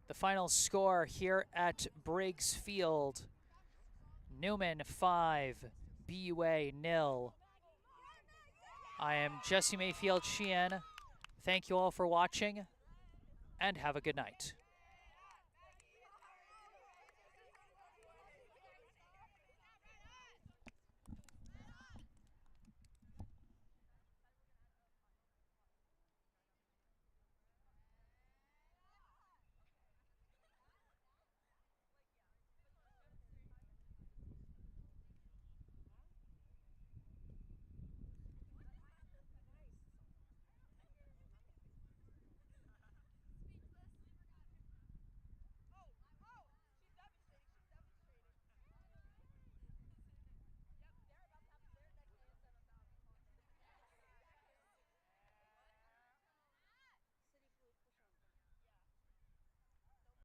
The final score here at Briggs Field, Newman 5, BUA 0. I am Jesse Mayfield-Sheehan. Thank you all for watching, and have a good night.